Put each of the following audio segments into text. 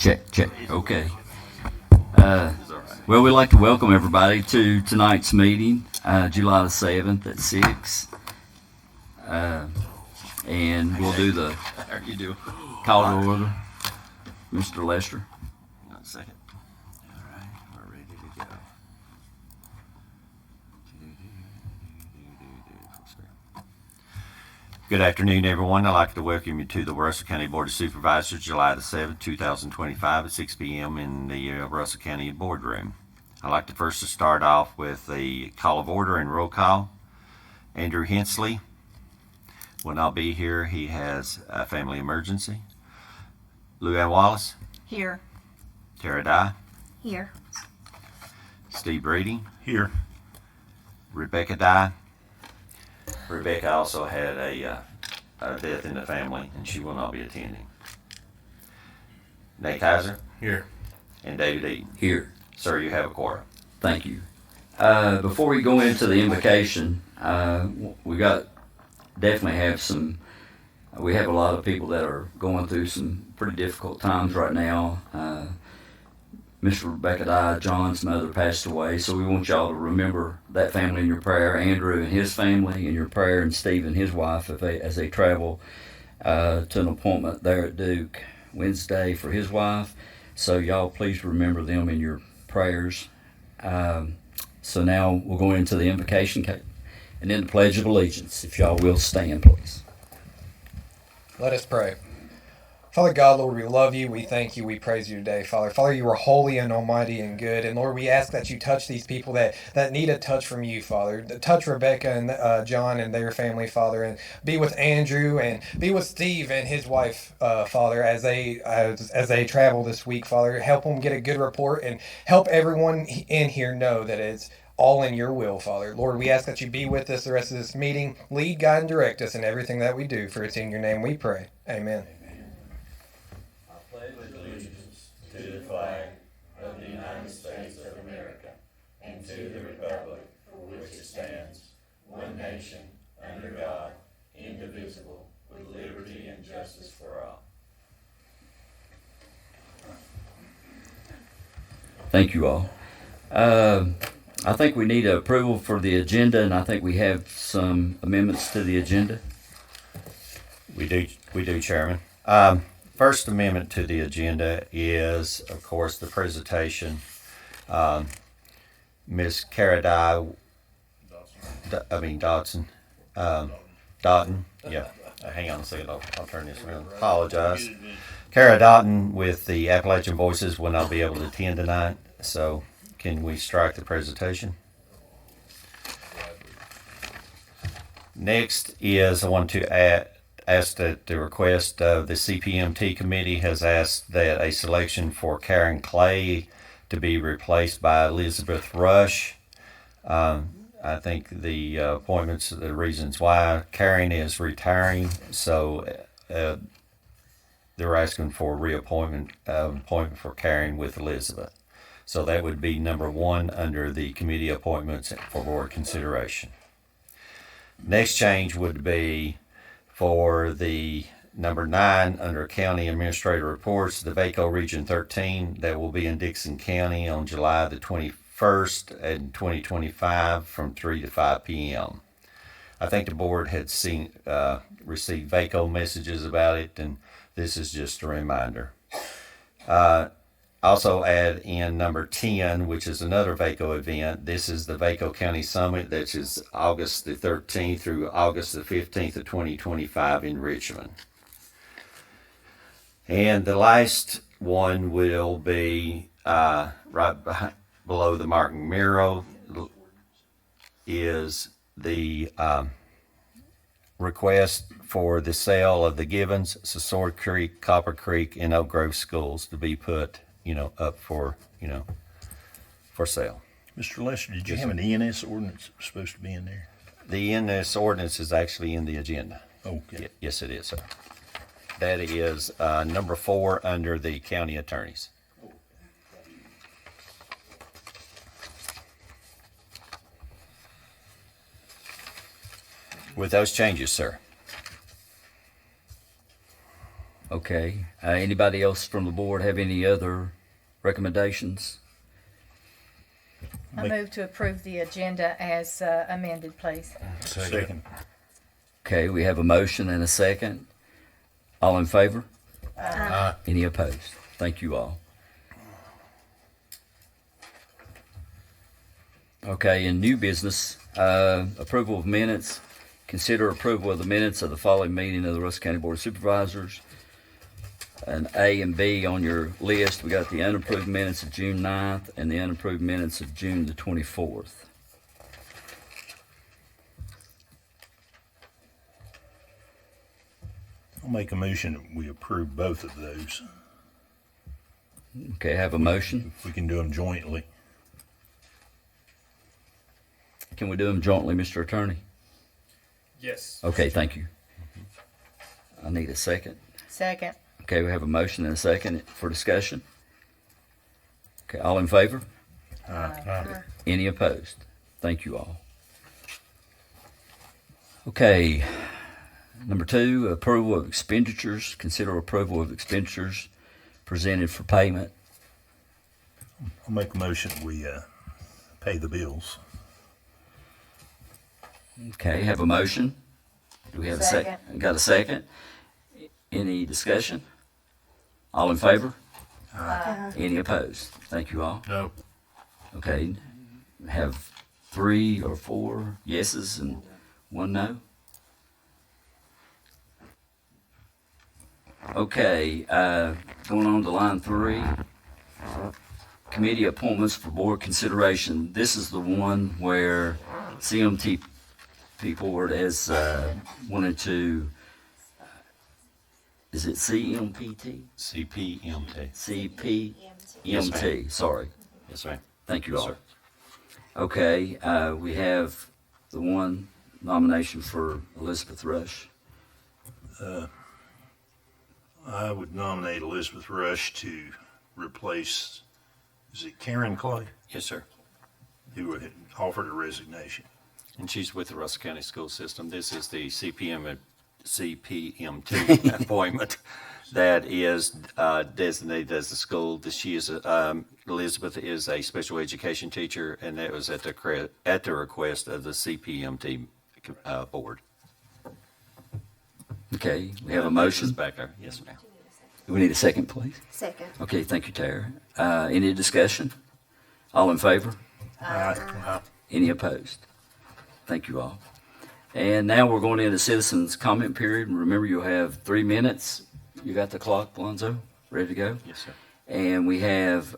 Check. Okay. Well, we'd like to welcome everybody to tonight's meeting, July the 7th at 6. And we'll do the How you do? call to order. Mr. Lester. Hang on a second. All right, we're ready to go. Good afternoon, everyone. I'd like to welcome you to the Russell County Board of Supervisors, July the 7th, 2025 at 6 p.m. in the Russell County Boardroom. I'd like to first start off with the call of order and roll call. Andrew Hensley will not be here. He has a family emergency. Luann Wallace. Here. Tara Dye. Here. Steve Brady. Here. Rebecca Dye. Rebecca also had a death in the family, and she will not be attending. Nate Kaiser. Here. And David Eaton. Here. Sir, you have a quorum. Thank you. Before we go into the invocation, we have a lot of people that are going through some pretty difficult times right now. Miss Rebecca Dye, John's mother, passed away, so we want y'all to remember that family in your prayer, Andrew and his family in your prayer, and Steve and his wife as they travel to an appointment there at Duke Wednesday for his wife. So y'all please remember them in your prayers. So now we'll go into the invocation and then the Pledge of Allegiance. If y'all will stand, please. Let us pray. Father God, Lord, we love you, we thank you, we praise you today, Father. Father, you are holy and almighty and good, and Lord, we ask that you touch these people that need a touch from you, Father. Touch Rebecca and John and their family, Father, and be with Andrew and be with Steve and his wife, Father, as they travel this week, Father. Help them get a good report and help everyone in here know that it's all in your will, Father. Lord, we ask that you be with us the rest of this meeting. Lead, guide, and direct us in everything that we do, for it's in your name we pray. Amen. To the flag of the United States of America and to the republic for which it stands, one nation, under God, indivisible, with liberty and justice for all. Thank you all. I think we need approval for the agenda, and I think we have some amendments to the agenda. We do, Chairman. First amendment to the agenda is, of course, the presentation. Ms. Cara Dodson. Doughton. Yeah. Hang on a second. I'll turn this around. Apologize. Cara Doughton with the Appalachian Voices will not be able to attend tonight. So can we strike the presentation? Next is I want to asked at the request of the CPMT committee has asked that a selection for Karen Clay to be replaced by Elizabeth Rush. I think the appointments, the reasons why Karen is retiring, so they're asking for appointment for Karen with Elizabeth. So that would be number one under the committee appointments for board consideration. Next change would be for the number 9 under County Administrator Reports, the VACO Region 13 that will be in Dixon County on July the 21st in 2025 from 3 to 5 p.m. I think the board had received VACO messages about it, and this is just a reminder. Also add in number 10, which is another VACO event. This is the VACO County Summit, that is August the 13th through August the 15th of 2025 in Richmond. And the last one will be right below the Martin Miro is the request for the sale of the Gibbons, Sword Creek, Copper Creek, and Oak Grove schools to be put up for sale. Mr. Lester, did you have an ENS ordinance supposed to be in there? The ENS ordinance is actually in the agenda. Okay. Yes, it is, sir. That is number 4 under the county attorneys. With those changes, sir. Okay. Anybody else from the board have any other recommendations? I move to approve the agenda as amended, please. Second. Okay, we have a motion and a second. All in favor? Any opposed? Thank you all. Okay, in new business, approval of minutes. Consider approval of the minutes of the following meeting of the Russell County Board of Supervisors. An A and B on your list. We got the unapproved minutes of June 9th and the unapproved minutes of June the 24th. I'll make a motion that we approve both of those. Okay, have a motion. If we can do them jointly. Can we do them jointly, Mr. Attorney? Yes. Okay, thank you. I need a second. Second. Okay, we have a motion and a second for discussion. Okay, all in favor? Any opposed? Thank you all. Okay, number 2, approval of expenditures. Consider approval of expenditures presented for payment. I'll make a motion that we pay the bills. Okay, have a motion. Do we have a second? Got a second? Any discussion? All in favor? Any opposed? Thank you all. No. Okay, have 3 or 4 yeses and 1 no. Okay, going on to line 3. Committee appointments for board consideration. This is the one where CMT people were as wanted to. Is it CMPT? CPMT. CPMT. Sorry. Yes, ma'am. Thank you Yes, all. sir. Okay, we have the one nomination for Elizabeth Rush. I would nominate Elizabeth Rush to replace, is it Karen Clay, Yes, sir. who had offered a resignation? And she's with the Russell County School System. This is the CPMT appointment that is designated as the school. She is Elizabeth is a special education teacher, and that was at the request of the CPMT board. Okay, we have a This is motion. back there. Yes, ma'am. We need a second, please. Second. Okay, thank you, Tara. Any discussion? All in favor? Any opposed? Thank you all. And now we're going into citizens' comment period. And remember, you'll have 3 minutes. You got the clock, Alonzo? Ready to go? Yes, sir. And we have,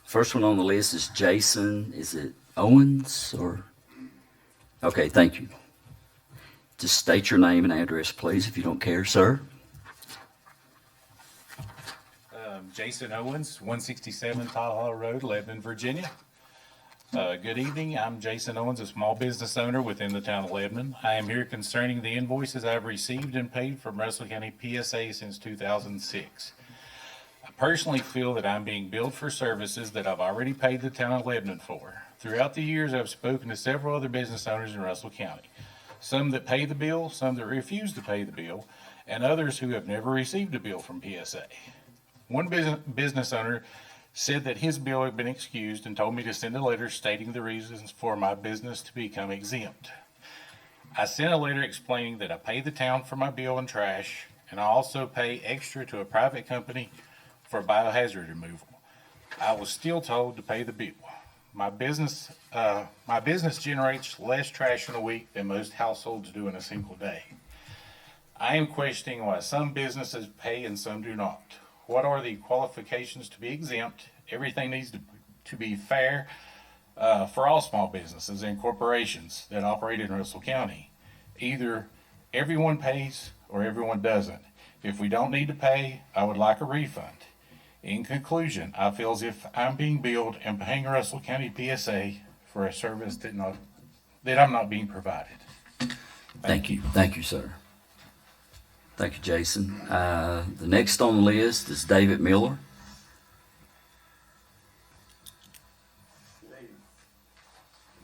first one on the list is Jason, is it Owens or? Okay, thank you. Just state your name and address, please, if you don't care, sir. Jason Owens, 167 Tahoe Road, Lebanon, Virginia. Good evening. I'm Jason Owens, a small business owner within the town of Lebanon. I am here concerning the invoices I've received and paid from Russell County PSA since 2006. I personally feel that I'm being billed for services that I've already paid the town of Lebanon for. Throughout the years, I've spoken to several other business owners in Russell County. Some that pay the bill, some that refuse to pay the bill, and others who have never received a bill from PSA. One business owner said that his bill had been excused and told me to send a letter stating the reasons for my business to become exempt. I sent a letter explaining that I pay the town for my bill and trash, and I also pay extra to a private company for biohazard removal. I was still told to pay the bill. My business generates less trash in a week than most households do in a single day. I am questioning why some businesses pay and some do not. What are the qualifications to be exempt? Everything needs to be fair for all small businesses and corporations that operate in Russell County. Either everyone pays or everyone doesn't. If we don't need to pay, I would like a refund. In conclusion, I feel as if I'm being billed and paying Russell County PSA for a service that I'm not being provided. Thank you. Thank you, sir. Thank you, Jason. The next on the list is David Miller.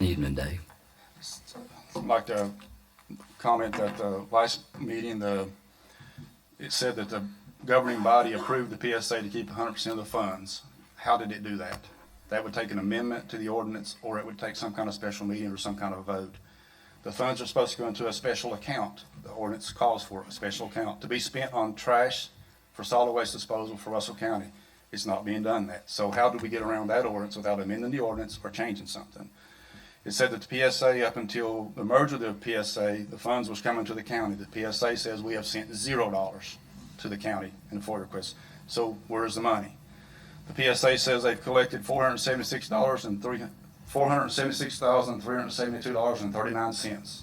Evening, Dave. I'd like to comment that the last meeting, the it said that the governing body approved the PSA to keep 100% of the funds. How did it do that? That would take an amendment to the ordinance, or it would take some kind of special meeting or some kind of vote. The funds are supposed to go into a special account. The ordinance calls for a special account to be spent on trash for solid waste disposal for Russell County. It's not being done that. So how do we get around that ordinance without amending the ordinance or changing something? It said that the PSA, up until the merger of the PSA, the funds was coming to the county. The PSA says we have sent $0 to the county in the FOIA request. So where's the money? The PSA says they've collected $476,372.39.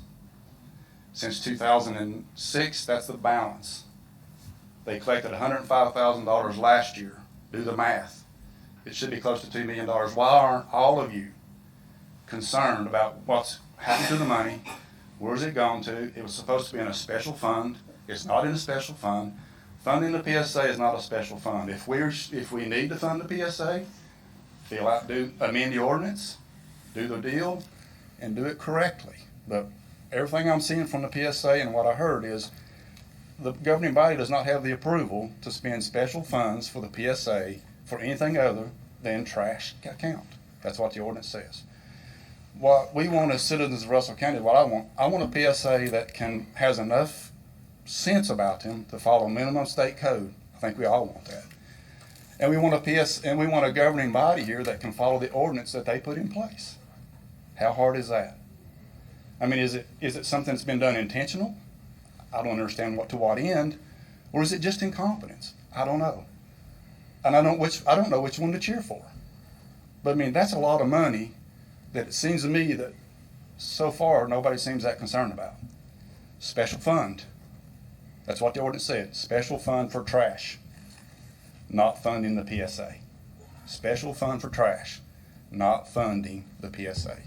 Since 2006, that's the balance. They collected $105,000 last year. Do the math. It should be close to $2 million. Why aren't all of you concerned about what's happened to the money? Where's it gone to? It was supposed to be in a special fund. It's not in a special fund. Funding the PSA is not a special fund. If we need to fund the PSA, amend the ordinance, do the deal, and do it correctly. But everything I'm seeing from the PSA and what I heard is the governing body does not have the approval to spend special funds for the PSA for anything other than trash account. That's what the ordinance says. What we want as citizens of Russell County, what I want a PSA that has enough sense about them to follow minimum state code. I think we all want that. And we want a governing body here that can follow the ordinance that they put in place. How hard is that? I mean, is it something that's been done intentional? I don't understand to what end, or is it just incompetence? I don't know. And I don't know which one to cheer for. But I mean, that's a lot of money that it seems to me that so far nobody seems that concerned about. Special fund. That's what the ordinance said. Special fund for trash, not funding the PSA. Special fund for trash, not funding the PSA.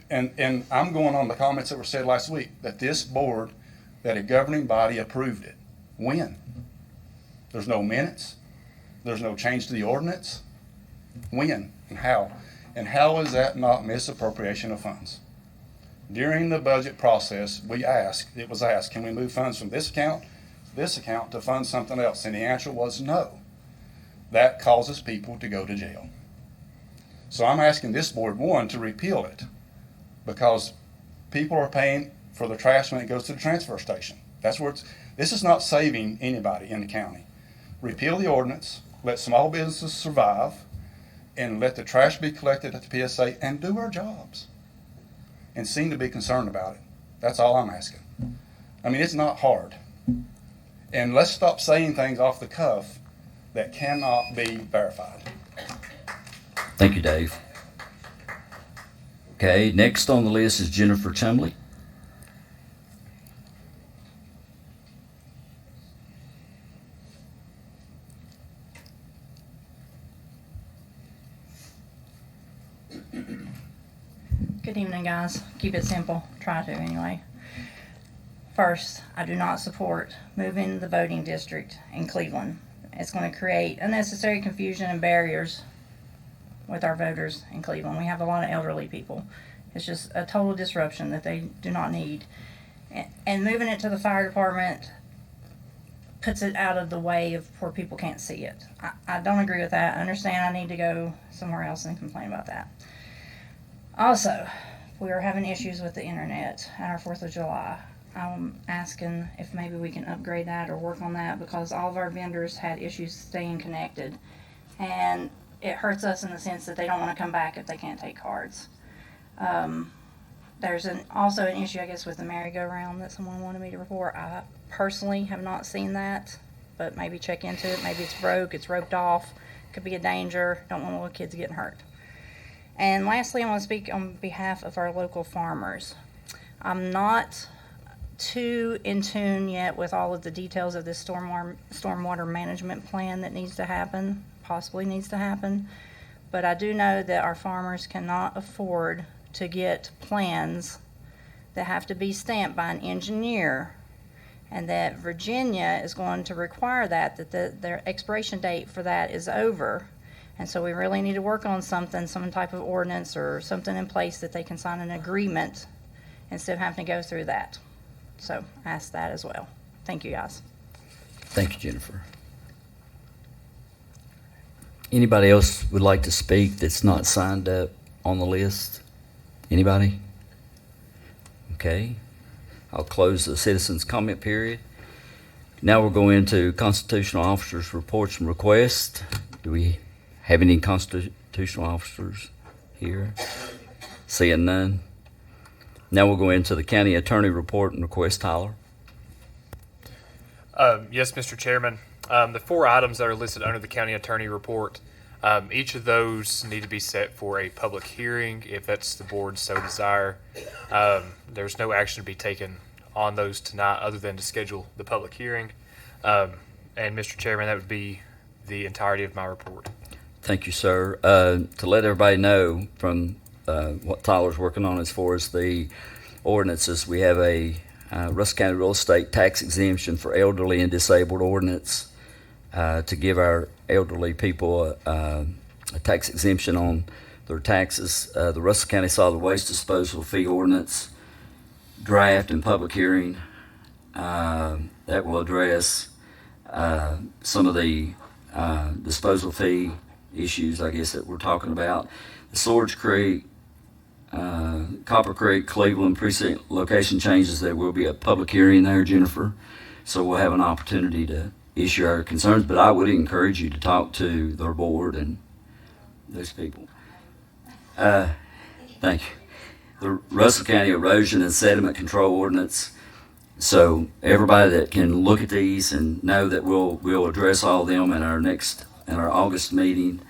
And I'm going on the comments that were said last week that this board, that a governing body approved it. When? There's no minutes. There's no change to the ordinance. When and how? And how is that not misappropriation of funds? During the budget process, it was asked, can we move funds from this account to fund something else? And the answer was no. That causes people to go to jail. So I'm asking this board, one, to repeal it, because people are paying for the trash when it goes to the transfer station. This is not saving anybody in the county. Repeal the ordinance, let small businesses survive, and let the trash be collected at the PSA and do our jobs. And seem to be concerned about it. That's all I'm asking. I mean, it's not hard. And let's stop saying things off the cuff that cannot be verified. Thank you, Dave. Okay, next on the list is Jennifer Chumley. Good evening, guys. Keep it simple. Try to, anyway. First, I do not support moving the voting district in Cleveland. It's going to create unnecessary confusion and barriers with our voters in Cleveland. We have a lot of elderly people. It's just a total disruption that they do not need. And moving it to the fire department puts it out of the way of where people can't see it. I don't agree with that. I understand I need to go somewhere else and complain about that. Also, we are having issues with the internet at our 4th of July. I'm asking if maybe we can upgrade that or work on that, because all of our vendors had issues staying connected. And it hurts us in the sense that they don't want to come back if they can't take cards. There's also an issue, I guess, with the merry-go-round that someone wanted me to report. I personally have not seen that, but maybe check into it. Maybe it's broke, it's roped off, could be a danger. Don't want little kids getting hurt. And lastly, I want to speak on behalf of our local farmers. I'm not too in tune yet with all of the details of this stormwater management plan that possibly needs to happen. But I do know that our farmers cannot afford to get plans that have to be stamped by an engineer, and that Virginia is going to require that their expiration date for that is over. And so we really need to work on some type of ordinance or something in place that they can sign an agreement instead of having to go through that. So I ask that as well. Thank you, guys. Thank you, Jennifer. Anybody else would like to speak that's not signed up on the list? Anybody? Okay. I'll close the citizens' comment period. Now we'll go into constitutional officers' reports and requests. Do we have any constitutional officers here? Seeing none. Now we'll go into the county attorney report and request. Tyler. Yes, Mr. Chairman. The 4 items that are listed under the county attorney report, each of those need to be set for a public hearing if that's the board so desire. There's no action to be taken on those tonight other than to schedule the public hearing. And Mr. Chairman, that would be the entirety of my report. Thank you, sir. To let everybody know from what Tyler's working on as far as the ordinances, we have a Russell County real estate tax exemption for elderly and disabled ordinance to give our elderly people a tax exemption on their taxes. The Russell County solid waste disposal fee ordinance draft and public hearing that will address some of the disposal fee issues, I guess, that we're talking about. The Swords Creek, Copper Creek, Cleveland precinct location changes. There will be a public hearing there, Jennifer, so we'll have an opportunity to issue our concerns, but I would encourage you to talk to their board and those people. Thank you. The Russell County erosion and sediment control ordinance. So everybody that can look at these and know that we'll address all of them in our August meeting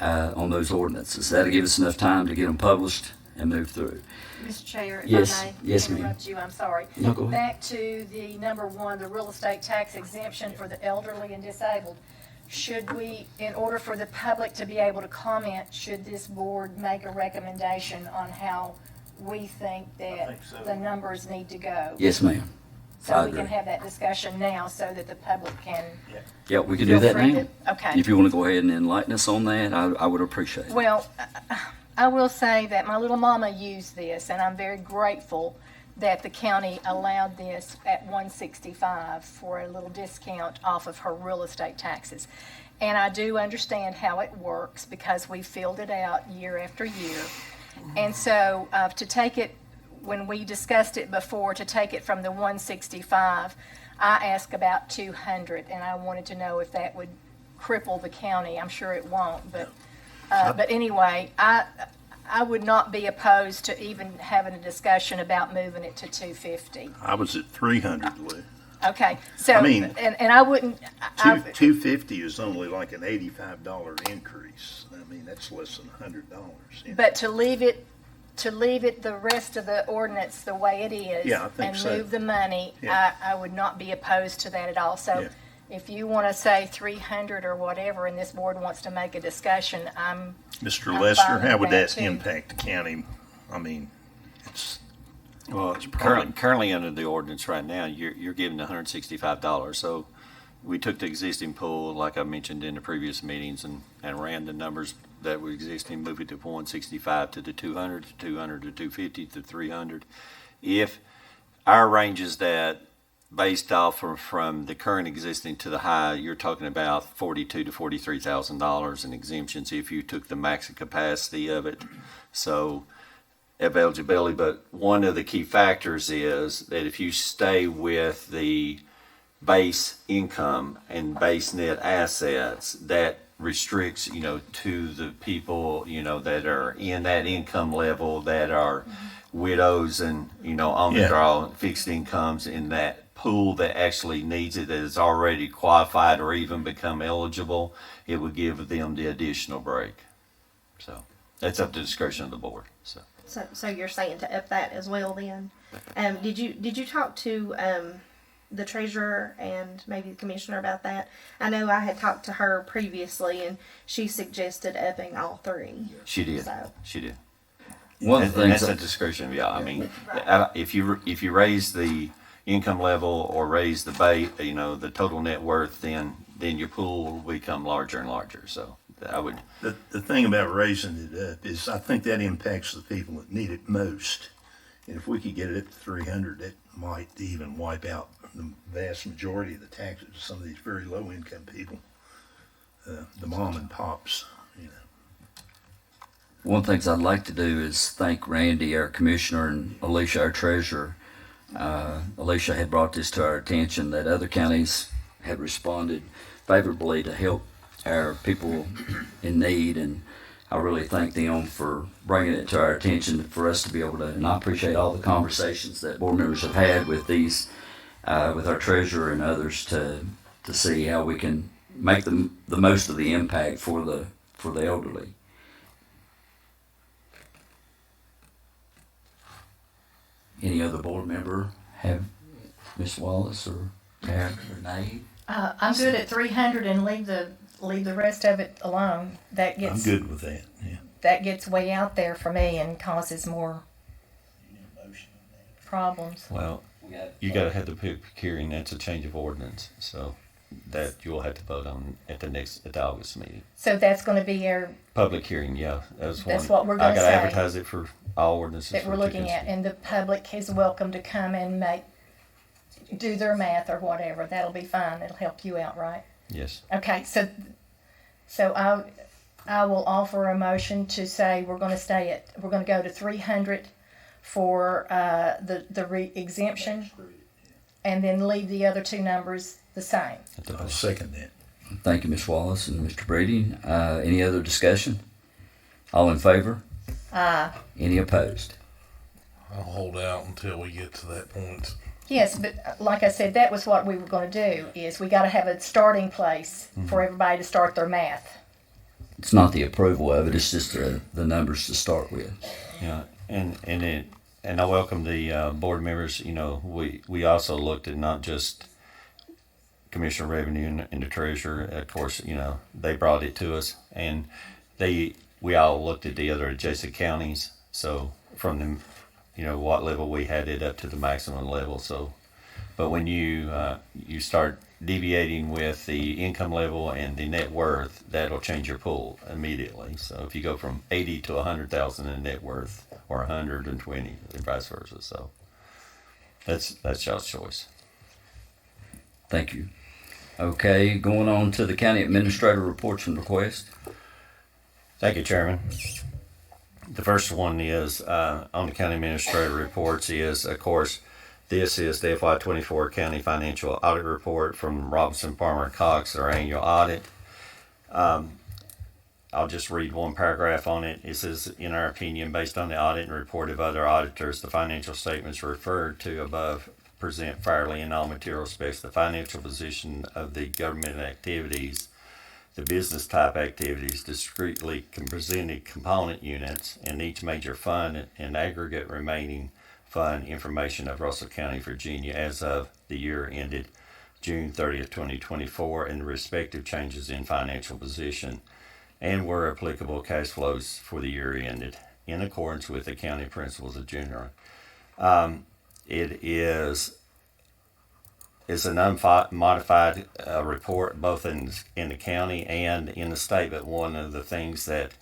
on those ordinances. That'll give us enough time to get them published and move through. Mr. Chair, if Yes. I may Yes, ma'am. interrupt you, I'm sorry. No, go ahead. Back to the number 1, the real estate tax exemption for the elderly and disabled. Should we, in order for the public to be able to comment, should this board make a recommendation on how we think that the numbers need to go? Yes, ma'am. So I we can agree. have that discussion now so that the public can. Yeah, we can do feel that free now. to- Okay. If you want to go ahead and enlighten us on that, I would appreciate it. Well, I will say that my little mama used this, and I'm very grateful that the county allowed this at 165 for a little discount off of her real estate taxes. And I do understand how it works because we filled it out year after year. And so to take it, when we discussed it before, to take it from the 165, I asked about 200, and I wanted to know if that would cripple the county. I'm sure it won't, but anyway, I would not be opposed to even having a discussion about moving it to 250. I was at 300, Lou. Okay, so, I mean, and I wouldn't, I, 250 is only like an $85 increase. I mean, that's less than $100. but to leave it the rest of the ordinance the way it is. Yeah, I think so. And move the money, Yeah. I would not be opposed to that at all. So Yeah. if you want to say 300 or whatever, and this board wants to make a discussion, Mr. I'm Lester, fine how with would that, that too. impact the county? I mean, it's Well, probably- currently under the ordinance right now, you're given $165. So we took the existing pool, like I mentioned in the previous meetings, and ran the numbers that were existing, moved it to 165 to the 200, to 200 to 250 to 300. If our range is that based off from the current existing to the high, you're talking about $42,000 to $43,000 in exemptions if you took the max capacity of it. So of eligibility, but one of the key factors is that if you stay with the base income and base net assets, that restricts, to the people, that are in that income level, that are widows and, on the Yeah. draw, fixed incomes in that pool that actually needs it, that is already qualified or even become eligible, it would give them the additional break. So that's up to discretion of the board, so. So you're saying to up that as well then? Did you talk to the treasurer and maybe the commissioner about that? I know I had talked to her previously and she suggested upping all 3. She did. So. She did. One of the And things that's a discretion of y'all. I mean, if you raise the income level or raise the the total net worth, then your pool will become larger and larger. So I would. the thing about raising it up is I think that impacts the people that need it most. And if we could get it at 300, that might even wipe out the vast majority of the taxes of some of these very low income people, the mom and pops, you know. One of the things I'd like to do is thank Randy, our commissioner, and Alicia, our treasurer. Alicia had brought this to our attention that other counties had responded favorably to help our people in need, and I really thank them for bringing it to our attention for us to be able to, and I appreciate all the conversations that board members have had with these, with our treasurer and others to see how we can make the most of the impact for the elderly. Any other board member have Ms. Wallace or Karen or Nate? I'm good at 300 and leave the rest of it alone. That I'm gets good with that, yeah. that gets way out there for me and causes more problems. Well, you got to have the public hearing. That's a change of ordinance, so that you'll have to vote on at the August meeting. So that's going to be our Public hearing, yeah, that's one. That's what we're gonna I got to say. advertise it for all ordinances that for we're looking at, 2016. and the public is welcome to come and do their math or whatever. That'll be fine. It'll help you out, right? Yes. Okay, so I will offer a motion to say we're going to go to 300 for the exemption, and then leave the other two numbers the same. I'll second that. Thank you, Ms. Wallace and Mr. Breeding. Any other discussion? All in favor? Any opposed? I'll hold out until we get to that point. Yes, but like I said, that was what we were going to do. Is we got to have a starting place for everybody to start their math. It's not the approval of it, it's just the numbers to start with. Yeah, and I welcome the board members. You know, we also looked at not just Commissioner Revenue and the Treasurer. Of course, you know, they brought it to us, and we all looked at the other adjacent counties. So from the, you know, what level we had it up to the maximum level. So, but when you start deviating with the income level and the net worth, that'll change your pool immediately. So if you go from 80 to 100,000 in net worth, or 120, and vice versa. So that's y'all's choice. Thank you. Okay, going on to the county administrator reports and requests. Thank you, Chairman. The first one is on the county administrator reports is, of course, this is the FY24 county financial audit report from Robinson, Farmer, and Cox, our annual audit. I'll just read one paragraph on it. It says, in our opinion, based on the audit and report of other auditors, the financial statements referred to above present fairly in all material respects the financial position of the government activities, the business type activities, discretely presented component units, and each major fund and aggregate remaining fund information of Russell County, Virginia, as of the year ended June 30th, 2024, and the respective changes in financial position, and where applicable, cash flows for the year ended, in accordance with the county principles of general. It's an unmodified report both in the county and in the state, but one of the things that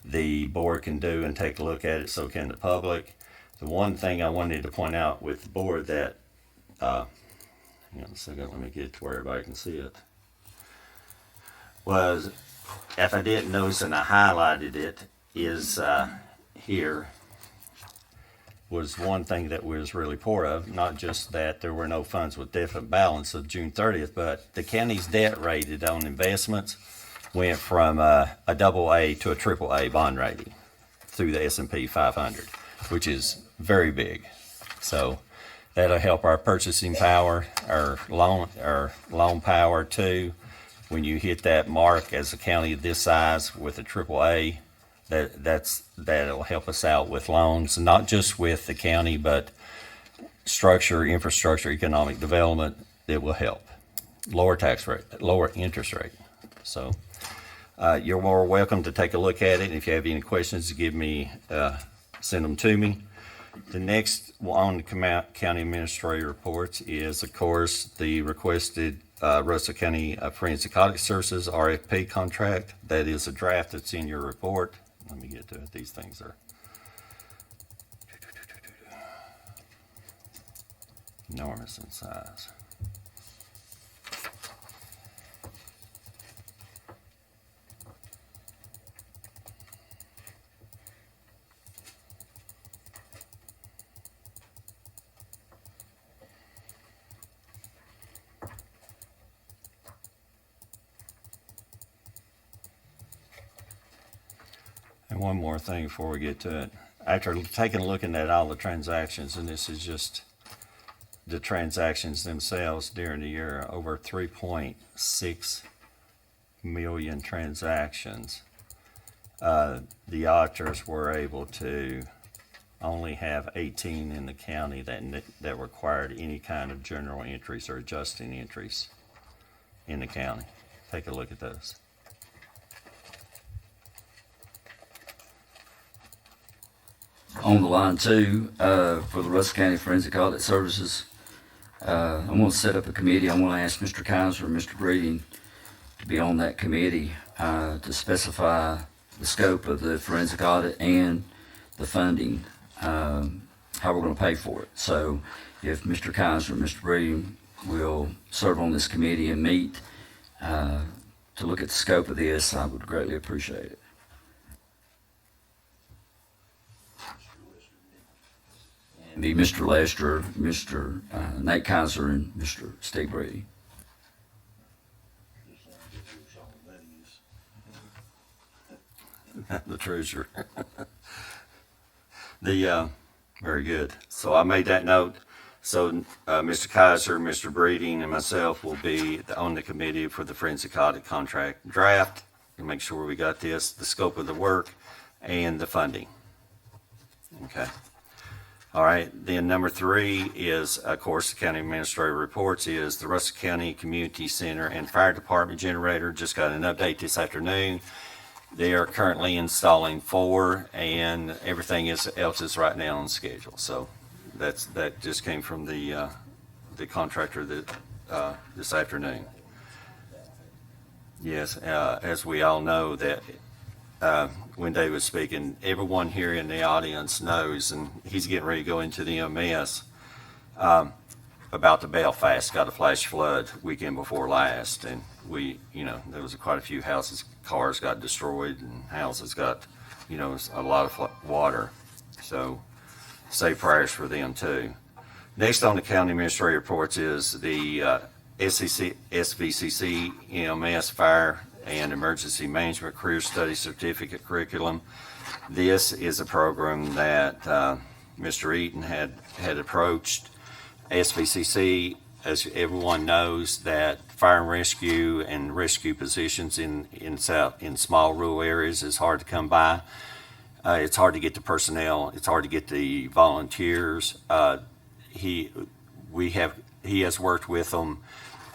the board can do and take a look at it, so can the public. The one thing I wanted to point out with the board that, hang on a second, let me get to where everybody can see it, was, if I didn't notice and I highlighted it, is here, was one thing that we was really poor of, not just that there were no funds with deficit balance of June 30th, but the county's debt rated on investments went from a AA to a AAA bond rating through the S&P 500, which is very big. So that'll help our purchasing power, our loan power too. When you hit that mark as a county of this size with a AAA, that'll help us out with loans, not just with the county, but structure, infrastructure, economic development. That will help lower tax rate, lower interest rate. So you're more welcome to take a look at it. If you have any questions, give me, send them to me. The next on the county administrator reports is, of course, the requested Russell County Forensic Audit Services RFP contract. That is a draft that's in your report. Let me get to it. These things are. Enormous in size. And one more thing before we get to it. After taking a look at all the transactions, and this is just the transactions themselves during the year, over 3.6 million transactions, the auditors were able to only have 18 in the county that required any kind of journal entries or adjusting entries in the county. Take a look at those. On the line too, for the Russell County Forensic Audit Services, I'm going to set up a committee. I'm going to ask Mr. Kaiser and Mr. Breeding to be on that committee to specify the scope of the forensic audit and the funding, how we're going to pay for it. So if Mr. Kaiser and Mr. Breeding will serve on this committee and meet to look at the scope of this, I would greatly appreciate it. Be Mr. Lester, Mr. Nate Kaiser, and Mr. Steve Brady. The treasurer. Very good. So I made that note. So Mr. Kaiser, Mr. Breeding, and myself will be on the committee for the forensic audit contract draft to make sure we got this, the scope of the work, and the funding. Okay. All right, then number 3 is, of course, the county administrator reports is the Russell County Community Center and Fire Department generator. Just got an update this afternoon. They are currently installing 4, and everything else is right now on schedule. So that just came from the contractor this afternoon. Yes, as we all know that. When Dave was speaking, everyone here in the audience knows, and he's getting ready to go into the EMS, about the Belfast got a flash flood weekend before last, and there was quite a few houses, cars got destroyed, and houses got, a lot of water. So say prayers for them too. Next on the county administrator reports is the SVCC EMS Fire and Emergency Management Career Study Certificate Curriculum. This is a program that Mr. Eaton had approached SVCC. As everyone knows, that fire and rescue positions in small rural areas is hard to come by. It's hard to get the personnel. It's hard to get the volunteers. He has worked with them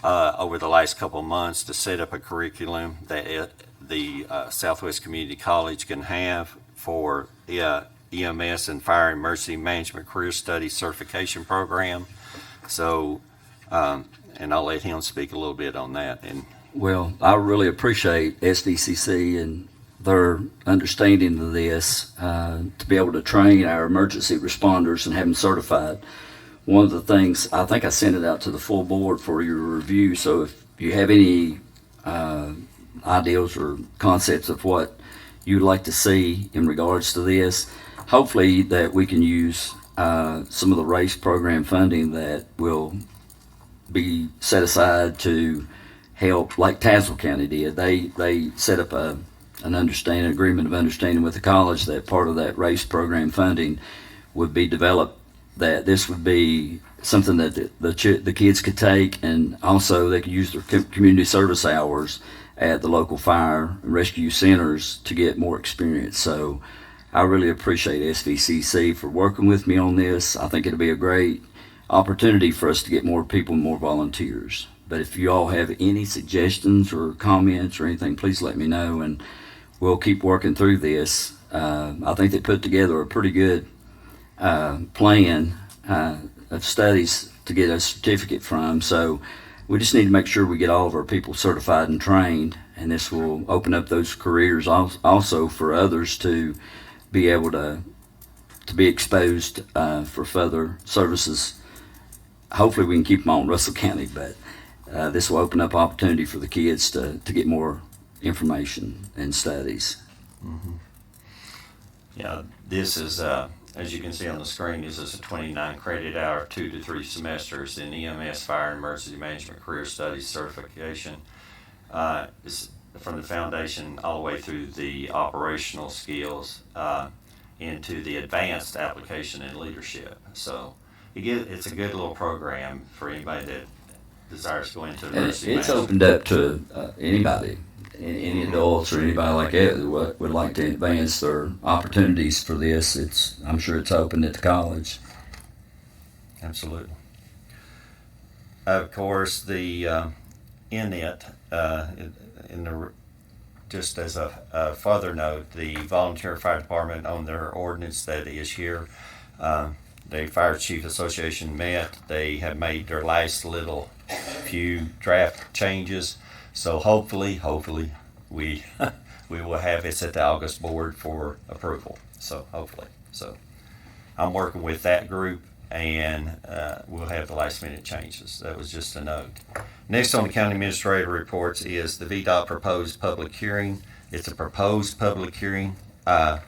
over the last couple of months to set up a curriculum that the Southwest Community College can have for EMS and Fire Emergency Management Career Study Certification Program. So, and I'll let him speak a little bit on that. Well, I really appreciate SDCC and their understanding of this to be able to train our emergency responders and have them certified. One of the things, I think I sent it out to the full board for your review, so if you have any ideas or concepts of what you'd like to see in regards to this, hopefully that we can use some of the RACE program funding that will be set aside to help, like Tazewell County did. They set up an agreement of understanding with the college that part of that RACE program funding would be developed, that this would be something that the kids could take, and also they could use their community service hours at the local fire and rescue centers to get more experience. So I really appreciate SVCC for working with me on this. I think it'll be a great opportunity for us to get more people and more volunteers. But if you all have any suggestions or comments or anything, please let me know, and we'll keep working through this. I think they put together a pretty good plan of studies to get a certificate from. So we just need to make sure we get all of our people certified and trained, and this will open up those careers also for others to be able to be exposed for further services hopefully we can keep them on Russell County, but this will open up opportunity for the kids to get more information and studies. Yeah, this is, as you can see on the screen, this is a 29 credit hour, 2 to 3 semesters in EMS, Fire and Emergency Management Career Studies certification. It's from the foundation all the way through the operational skills into the advanced application and leadership. So it's a good little program for anybody that desires to go into And emergency it's management. opened up to anybody, any adults or anybody like that that would like to advance their opportunities for this. I'm sure it's open at the college. Absolutely. Of course, the in it, just as a further note, the volunteer fire department on their ordinance that is here. The Fire Chief Association met. They have made their last little few draft changes. So hopefully we we will have this at the August board for approval. So hopefully. So I'm working with that group, and we'll have the last minute changes. That was just a note. Next on the county administrator reports is the VDOT proposed public hearing. It's a proposed public hearing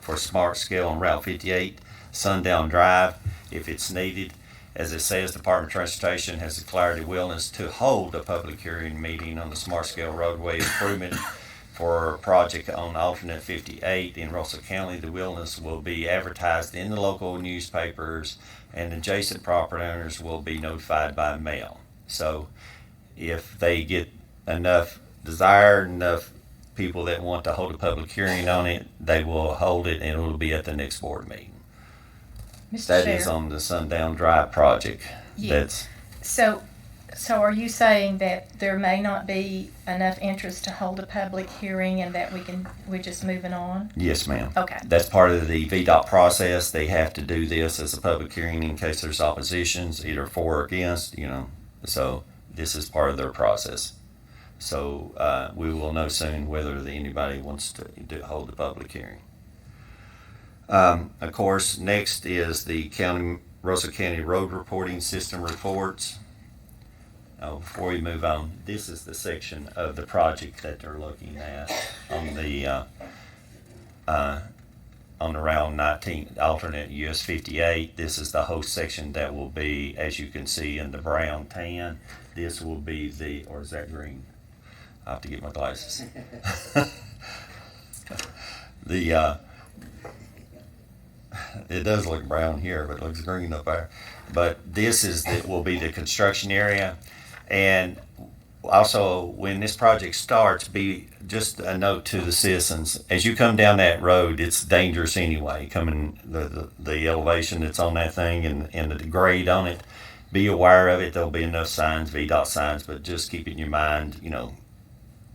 for smart scale on Route 58, Sundown Drive, if it's needed. As it says, the Department of Transportation has declared a willingness to hold a public hearing meeting on the smart scale roadway improvement for a project on alternate 58 in Russell County. The willingness will be advertised in the local newspapers, and adjacent property owners will be notified by mail. So if they get enough people that want to hold a public hearing on it, they will hold it, and it will be at the next board meeting. Mr. That Chair. is on the Sundown Drive project. Yeah. That's So are you saying that there may not be enough interest to hold a public hearing and that we're just moving on? yes, ma'am. Okay. That's part of the VDOT process. They have to do this as a public hearing in case there's oppositions, either for or against, So this is part of their process. So we will know soon whether anybody wants to hold the public hearing. Of course, next is the Russell County Road Reporting System reports. Before we move on, this is the section of the project that they're looking at on the Route 19 alternate US 58. This is the whole section that will be, as you can see in the brown tan, this will be or is that green? I have to get my glasses. It does look brown here, but it looks green up there. But this will be the construction area. And also, when this project starts, be just a note to the citizens. As you come down that road, it's dangerous anyway, coming the elevation that's on that thing and the grade on it. Be aware of it. There'll be enough signs, VDOT signs, but just keep in your mind,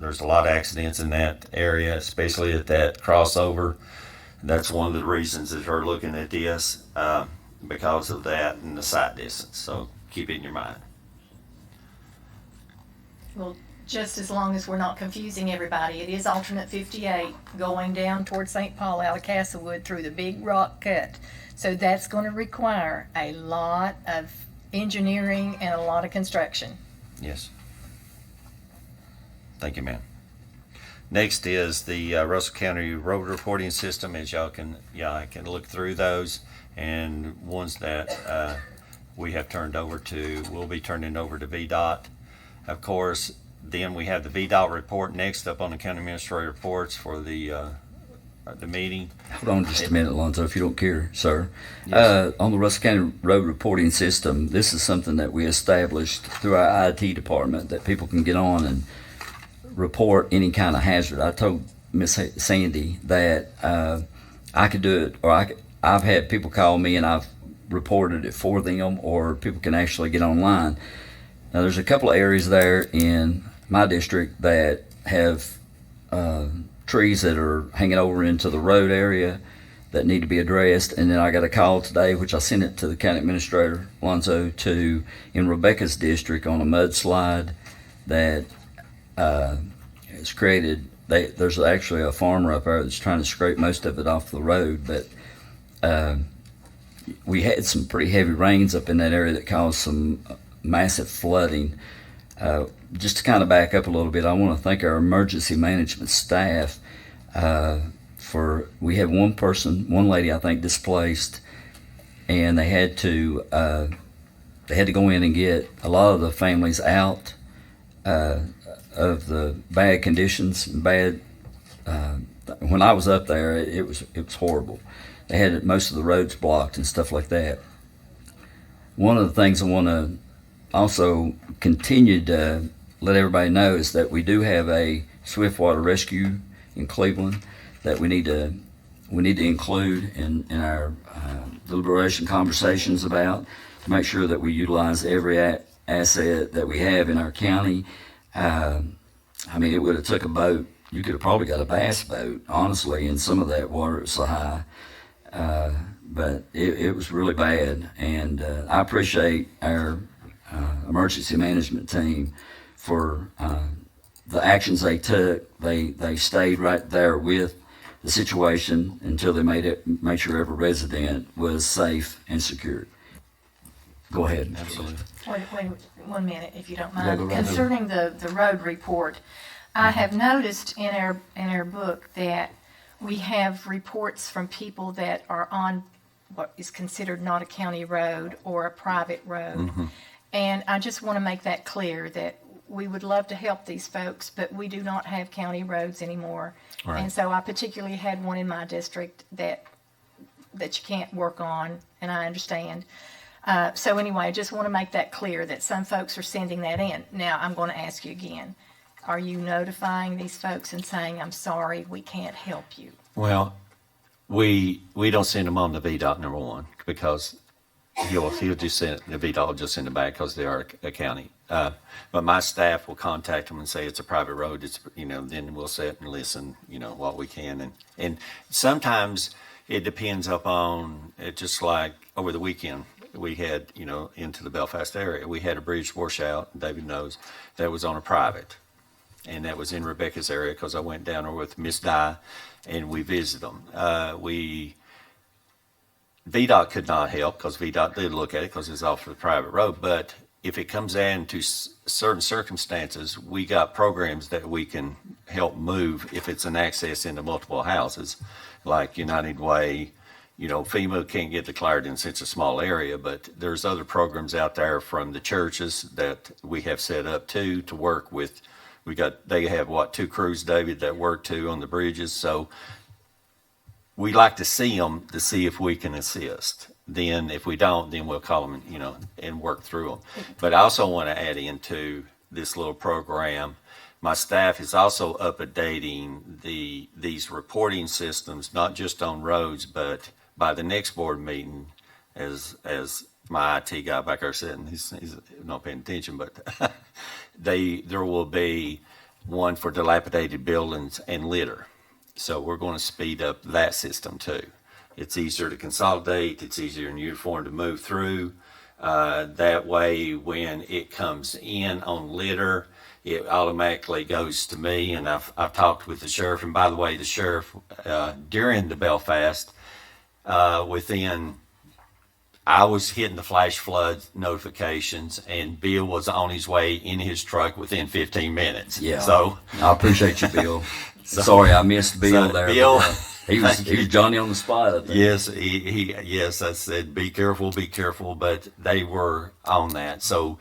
there's a lot of accidents in that area, especially at that crossover. That's one of the reasons that we're looking at this, because of that and the sight distance. So keep it in your mind. Well, just as long as we're not confusing everybody, it is alternate 58 going down towards St. Paul out of Castlewood through the big rock cut. So that's going to require a lot of engineering and a lot of construction. Yes. Thank you, ma'am. Next is the Russell County Road Reporting System. As I can look through those, and ones that we have will be turning over to VDOT. Of course, then we have the VDOT report next up on the county administrator reports for the meeting. Hold on just a minute, Alonzo, if you don't care, sir. Yes. On the Russell County Road Reporting System, this is something that we established through our IT department that people can get on and report any kind of hazard. I told Miss Sandy that I could do it, or I've had people call me and I've reported it for them, or people can actually get online. Now, there's a couple of areas there in my district that have trees that are hanging over into the road area that need to be addressed. And then I got a call today, which I sent it to the county administrator, Alonzo, in Rebecca's district on a mudslide that has created. There's actually a farmer up there that's trying to scrape most of it off the road, but we had some pretty heavy rains up in that area that caused some massive flooding. Just to kind of back up a little bit, I want to thank our emergency management staff we had one lady I think displaced, and they had to go in and get a lot of the families out of the bad conditions. When I was up there, it was horrible. They had most of the roads blocked and stuff like that. One of the things I want to also continue to let everybody know is that we do have a swiftwater rescue in Cleveland that we need to include in our deliberation conversations about, to make sure that we utilize every asset that we have in our county. I mean, it would have took a boat. You could have probably got a bass boat, honestly, in some of that water. It's so high. But it was really bad. And I appreciate our emergency management team for the actions they took. They stayed right there with the situation until they made sure every resident was safe and secure. Go ahead. Absolutely. Wait 1 minute, if you don't Yeah, mind. go right Concerning the road report, I have noticed in our book that we have reports from people that are on what is considered not a county road or a private road. And I just want to make that clear that we would love to help these folks, but we do not have county roads anymore. Right. And so I particularly had one in my district that you can't work on, and I understand. So anyway, I just want to make that clear that some folks are sending that in. Now, I'm going to ask you again. Are you notifying these folks and saying, I'm sorry, we can't help you? Well, we don't send them on the VDOT, number one, because he'll just send the VDOT will just send it back because they are a county. But my staff will contact them and say it's a private road. It's then we'll sit and listen, what we can, and sometimes it depends upon it. Just like over the weekend, we had into the Belfast area, we had a bridge washout. David knows that was on a private. And that was in Rebecca's area because I went down there with Miss Di and we visited them. VDOT could not help because VDOT did look at it because it's off the private road. But if it comes down to certain circumstances, we got programs that we can help move if it's an access into multiple houses, like United Way. FEMA can't get declared in such a small area, but there's other programs out there from the churches that we have set up to work with. They have 2 crews, David, that work too on the bridges. So we like to see them to see if we can assist. Then if we don't, then we'll call them, and work through them. But I also want to add into this little program, my staff is also updating these reporting systems, not just on roads, but by the next board meeting, as my IT guy back there sitting, he's not paying attention, but there will be one for dilapidated buildings and litter. So we're going to speed up that system too. It's easier to consolidate. It's easier and uniform to move through. That way, when it comes in on litter, it automatically goes to me. And I've talked with the sheriff. And by the way, the sheriff during the Belfast, I was hitting the flash flood notifications, and Bill was on his way in his truck within 15 minutes. Yeah. So I appreciate you, Bill. Sorry, I missed Bill there. Bill, he was Johnny on the spot, I think. Yes, yes, I said, be careful, but they were on that. So,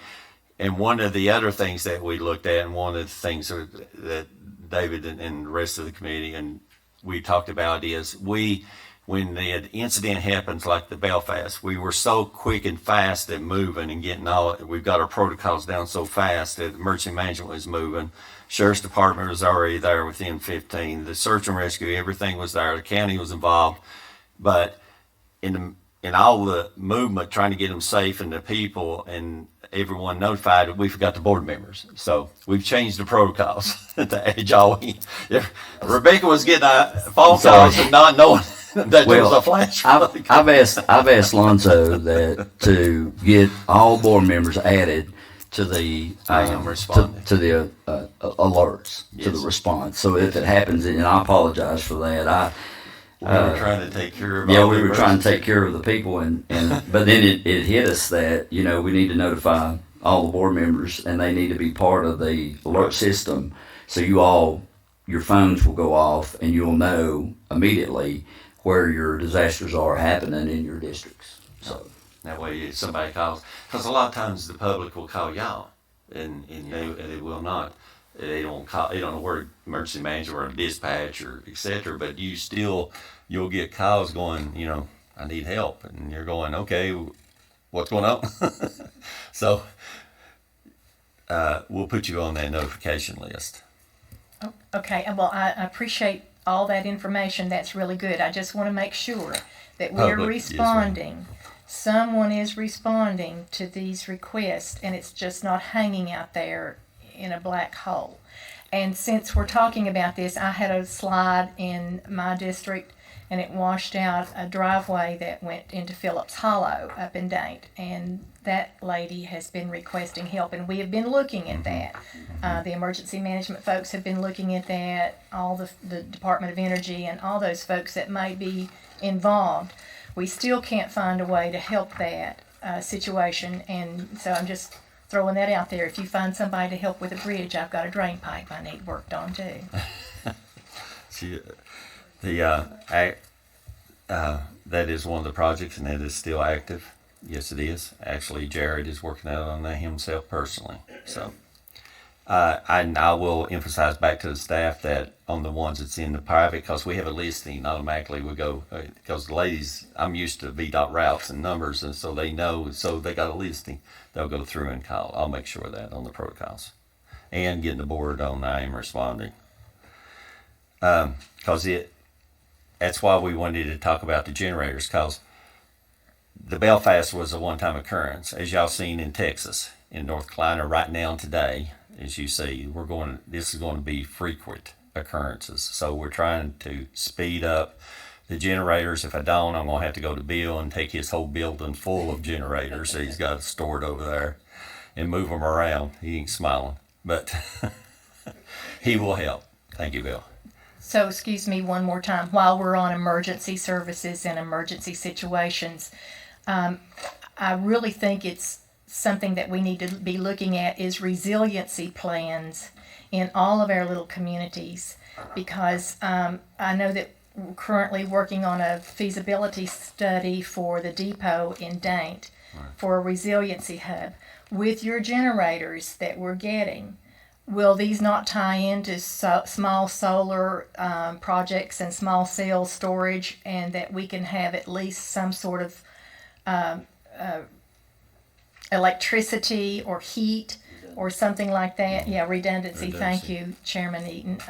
and one of the other things that we looked at, and one of the things that David and the rest of the committee and we talked about is when the incident happens like the Belfast, we were so quick and fast at moving and getting we've got our protocols down so fast that emergency management was moving. Sheriff's Department was already there within 15. The search and rescue, everything was there. The county was involved. But in all the movement, trying to get them safe and the people and everyone notified, we forgot the board members. So we've changed the protocols to edge all. Rebecca was getting phone calls and not knowing that there was a flash. I've asked Lonzo to get all board members added to the I am responding to the alerts, yes, to the response. So if it happens, and I apologize for that, we were trying to take care of. Yeah, we were trying to take care of the people, and but then it hit us that we need to notify all the board members, and they need to be part of the alert system. So your phones will go off, and you'll know immediately where your disasters are happening in your districts. So That way, if somebody calls, because a lot of times the public will call y'all, and they will not. They don't call. They don't know where emergency manager or dispatch or et cetera. But you'll get calls going. I need help, and you're going, okay, what's going on? So we'll put you on that notification list. Oh, okay, well, I appreciate all that information. That's really good. I just want to make sure that we're Public, yes, responding. Someone is responding to these requests, and it's just not hanging out there in a black hole. And since we're talking about this, I had a slide in my district, and it washed out a driveway that went into Phillips Hollow up in Dane. And that lady has been requesting help, and we have been looking at that. The emergency management folks have been looking at that, all the Department of Energy and all those folks that may be involved. We still can't find a way to help that situation, and so I'm just throwing that out there. If you find somebody to help with a bridge, I've got a drain pipe I need worked on too. That is one of the projects, and it is still active. Yes, it is. Actually, Jared is working out on that himself personally. So, and I will emphasize back to the staff that on the ones that's in the private, because we have a listing, automatically we go, because the ladies, I'm used to VDOT routes and numbers, and so they know, so they got a listing, they'll go through and call. I'll make sure of that on the protocols. And getting the board on I am responding. Because that's why we wanted to talk about the generators, because the Belfast was a one-time occurrence, as y'all seen in Texas, in North Carolina right now today. As you see, this is going to be frequent occurrences. So we're trying to speed up the generators. If I don't, I'm going to have to go to Bill and take his whole building full of generators that he's got stored over there and move them around. He ain't smiling, but he will help. Thank you, Bill. So, excuse me one more time, while we're on emergency services and emergency situations, I really think it's something that we need to be looking at is resiliency plans in all of our little communities, because I know that we're currently working on a feasibility study for the depot in Dane for a resiliency hub. With your generators that we're getting, will these not tie into small solar projects and small cell storage, and that we can have at least some sort of electricity or heat or something like that? Yeah, redundancy. Thank you, Chairman Eaton.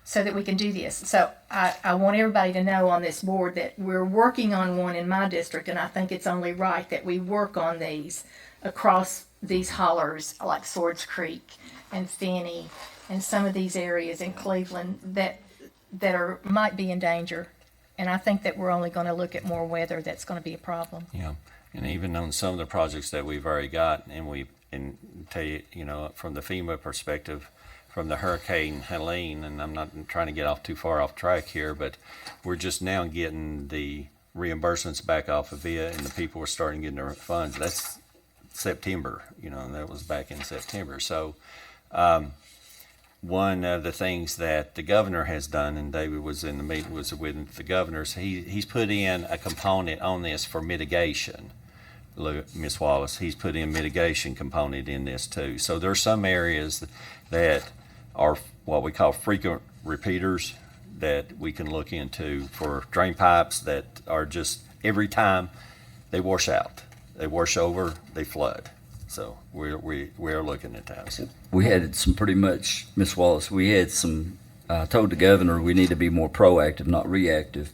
So that we can do this. So I want everybody to know on this board that we're working on one in my district, and I think it's only right that we work on these across these hollers like Swords Creek and Finney and some of these areas in Cleveland that might be in danger. And I think that we're only going to look at more weather that's going to be a problem. Yeah, and even on some of the projects that we've already got, and tell you, from the FEMA perspective, from the Hurricane Helene, and I'm not trying to get off too far off track here, but we're just now getting the reimbursements back off of VIA, and the people are starting getting their funds. That's September, that was back in September. So one of the things that the governor has done, and David was in the meeting with the governors, he's put in a component on this for mitigation. Ms. Wallace, he's put in mitigation component in this too. So there's some areas that are what we call frequent repeaters that we can look into for drain pipes that are just every time they wash out, they wash over, they flood. So we're looking at that. We had some pretty much, Miss Wallace, we had some, I told the governor we need to be more proactive, not reactive.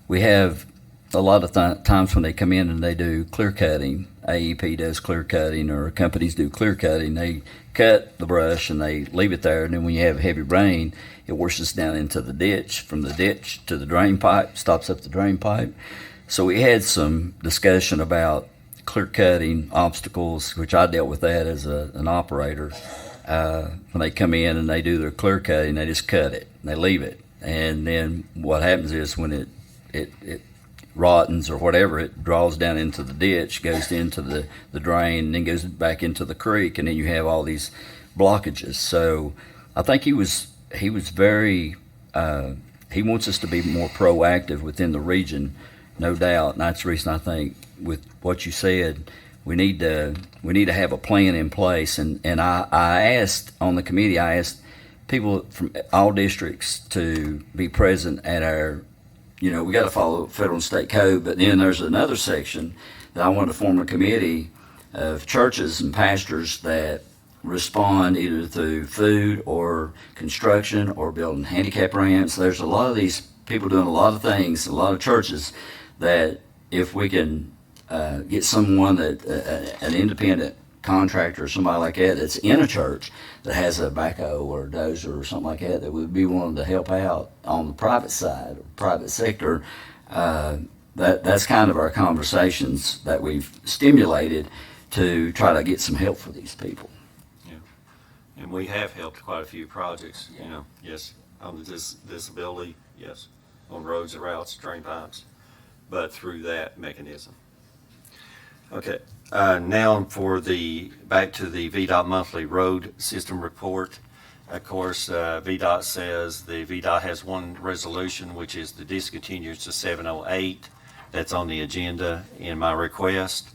We have a lot of times when they come in and they do clear cutting, AEP does clear cutting or companies do clear cutting, they cut the brush and they leave it there, and then when you have heavy rain, it washes down into the ditch, from the ditch to the drain pipe, stops up the drain pipe. So we had some discussion about clear cutting obstacles, which I dealt with that as an operator. When they come in and they do their clear cutting, they just cut it, and they leave it. And then what happens is when it rottens or whatever, it draws down into the ditch, goes into the drain, and then goes back into the creek, and then you have all these blockages. So I think he was very he wants us to be more proactive within the region, no doubt. And that's the reason I think with what you said, we need to have a plan in place. And I asked on the committee, I asked people from all districts to be present at our, we got to follow federal and state code, but then there's another section that I want to form a committee of churches and pastors that respond either through food or construction or building handicap ramps. There's a lot of these people doing a lot of things, a lot of churches, that if we can get someone that an independent contractor or somebody like that that's in a church that has a backhoe or a dozer or something like that would be willing to help out on the private side or private sector, that's kind of our conversations that we've stimulated to try to get some help for these people. And we have helped quite a few projects, yes, on the disability, yes, on roads and routes, drain pipes, but through that mechanism. Okay, now back to the VDOT monthly road system report. Of course, VDOT says the VDOT has one resolution, which is the discontinuance to 708. That's on the agenda in my request.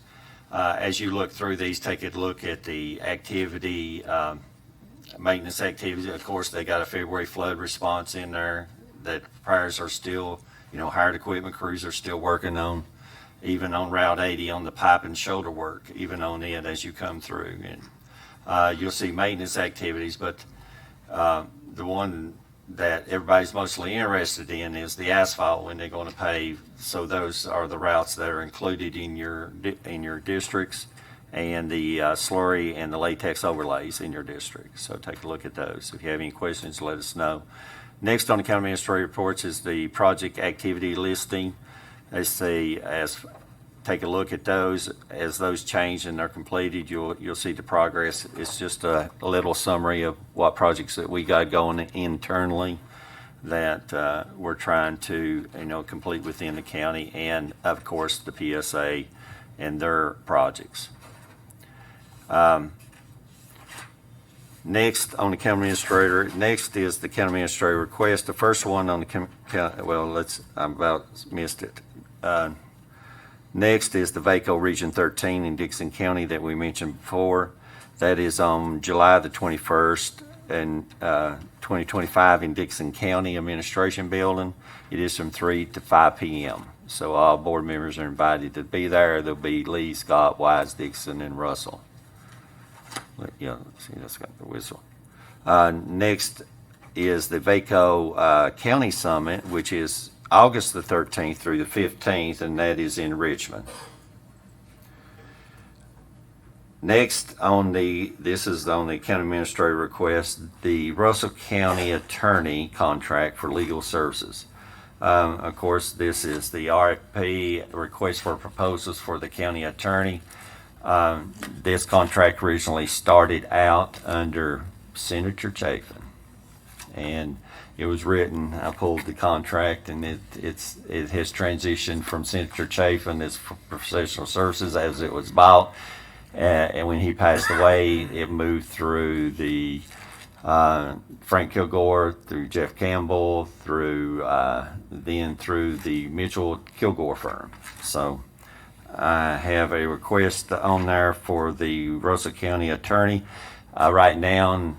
As you look through these, take a look at the activity, maintenance activities. Of course, they got a February flood response in there that repairs are still, hired equipment crews are still working on, even on Route 80 on the pipe and shoulder work, even on it as you come through. And you'll see maintenance activities, but the one that everybody's mostly interested in is the asphalt when they're going to pave. So those are the routes that are included in your districts, and the slurry and the latex overlays in your district. So take a look at those. If you have any questions, let us know. Next on the county administrator reports is the project activity listing. Take a look at those. As those change and they're completed, you'll see the progress. It's just a little summary of what projects that we got going internally that we're trying to complete within the county, and of course the PSA and their projects. Next on the county administrator, next is the county administrator request. The first one on the I about missed it. Next is the VACO Region 13 in Dixon County that we mentioned before. That is on July the 21st and 2025 in Dixon County Administration Building. It is from 3 to 5 p.m. So all board members are invited to be there. There'll be Lee, Scott, Wise, Dixon, and Russell. Yeah, see, that's got the whistle. Next is the VACO County Summit, which is August the 13th through the 15th, and that is in Richmond. Next this is on the county administrator request, the Russell County Attorney contract for legal services. Of course, this is the RFP, request for proposals for the county attorney. This contract originally started out under Senator Chafin, and it was written. I pulled the contract, and it has transitioned from Senator Chafin as professional services as it was bought, and when he passed away, it moved through the Frank Kilgore, through Jeff Campbell, then through the Mitchell Kilgore firm. So I have a request on there for the Russell County Attorney. Right now,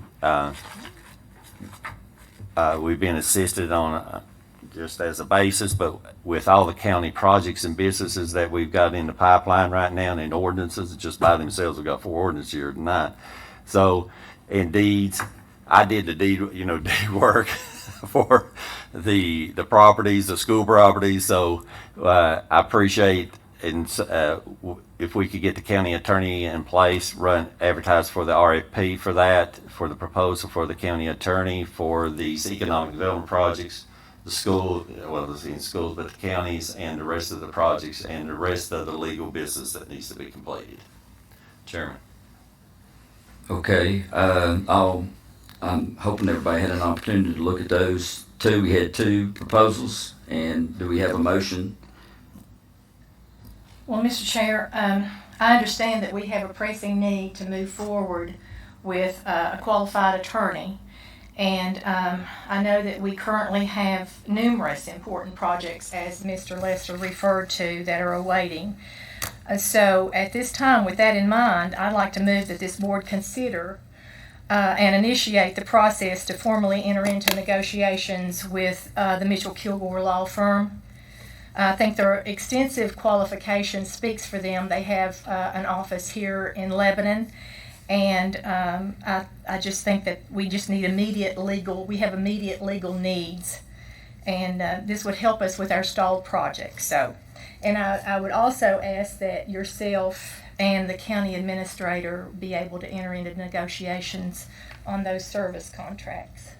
we've been assisted on just as a basis, but with all the county projects and businesses that we've got in the pipeline right now, and ordinances just by themselves, we've got 4 ordinances here tonight. So, indeed, I did the deed work for the properties, the school properties. So I appreciate, and if we could get the county attorney in place, advertise for the RFP for that, for the proposal for the county attorney for these economic development projects, the school, in schools, but the counties and the rest of the projects and the rest of the legal business that needs to be completed. Chairman. Okay, I'm hoping everybody had an opportunity to look at those two. We had 2 proposals, and do we have a motion Well, Mr. Chair, I understand that we have a pressing need to move forward with a qualified attorney. And I know that we currently have numerous important projects, as Mr. Lester referred to, that are awaiting. So at this time, with that in mind, I'd like to move that this board consider and initiate the process to formally enter into negotiations with the Mitchell Kilgore Law Firm. I think their extensive qualifications speaks for them. They have an office here in Lebanon, and I just think that we just need immediate legal needs, and this would help us with our stalled project. So, and I would also ask that yourself and the county administrator be able to enter into negotiations on those service contracts.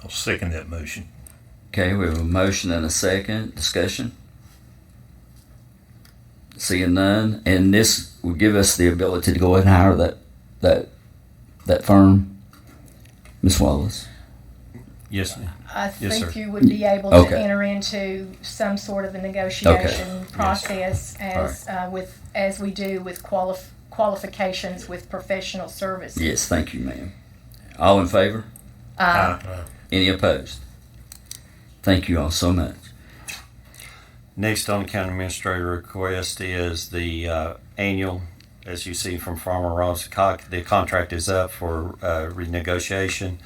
I'll second that motion. Okay, we have a motion and a second. Discussion? Seeing none. And this will give us the ability to go ahead and hire that firm, Ms. Wallace. Yes, ma'am. I Yes, think sir. you would be able to Okay. enter into some sort of a negotiation process as we do with qualifications with professional services. Yes, thank you, ma'am. All in favor? Any opposed? Thank you all so much. Next on the county administrator request is the annual, as you see from Farmer Ross, the contract is up for renegotiation.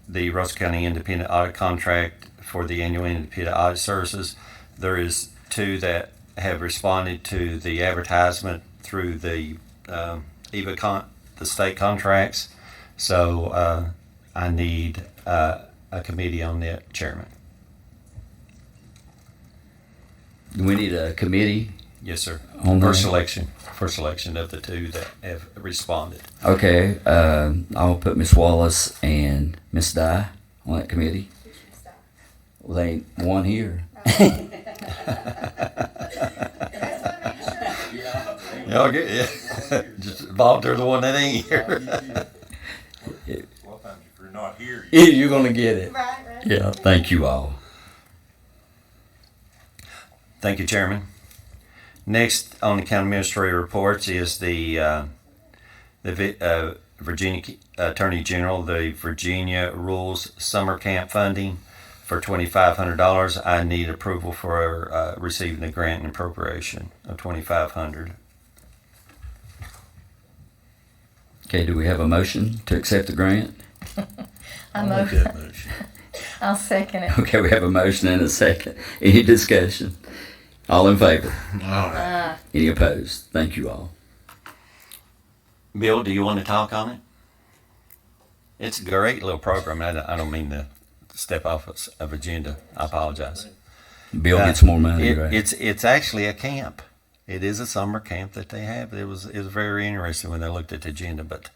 The Russell County Independent Audit Contract for the annual independent audit services. There is two that have responded to the advertisement through the the state contracts. So I need a committee on that, Chairman. Do we need a committee? Yes, sir. On For that? selection of the two that have responded. Okay, I'll put Ms. Wallace and Ms. Dye on that committee. Well, they ain't one here. Okay, yeah. Just volunteer the one that ain't here. A lot of times if you're not here, You're gonna get it. Right. Yeah, thank you all. Thank you, Chairman. Next on the county administrator reports is the Virginia Attorney General, the Virginia Rules Summer Camp funding for $2,500. I need approval for receiving the grant and appropriation of $2,500. Okay, do we have a motion to accept the grant? I'll make that motion. I'll second it. Okay, we have a motion and a second. Any discussion? All in favor? Any opposed? Thank you all. Bill, do you want to talk on it? It's a great little program. I don't mean to step off of agenda. I apologize. Bill gets more money, right? It's actually a camp. It is a summer camp that they have. It was very interesting when they looked at the agenda. But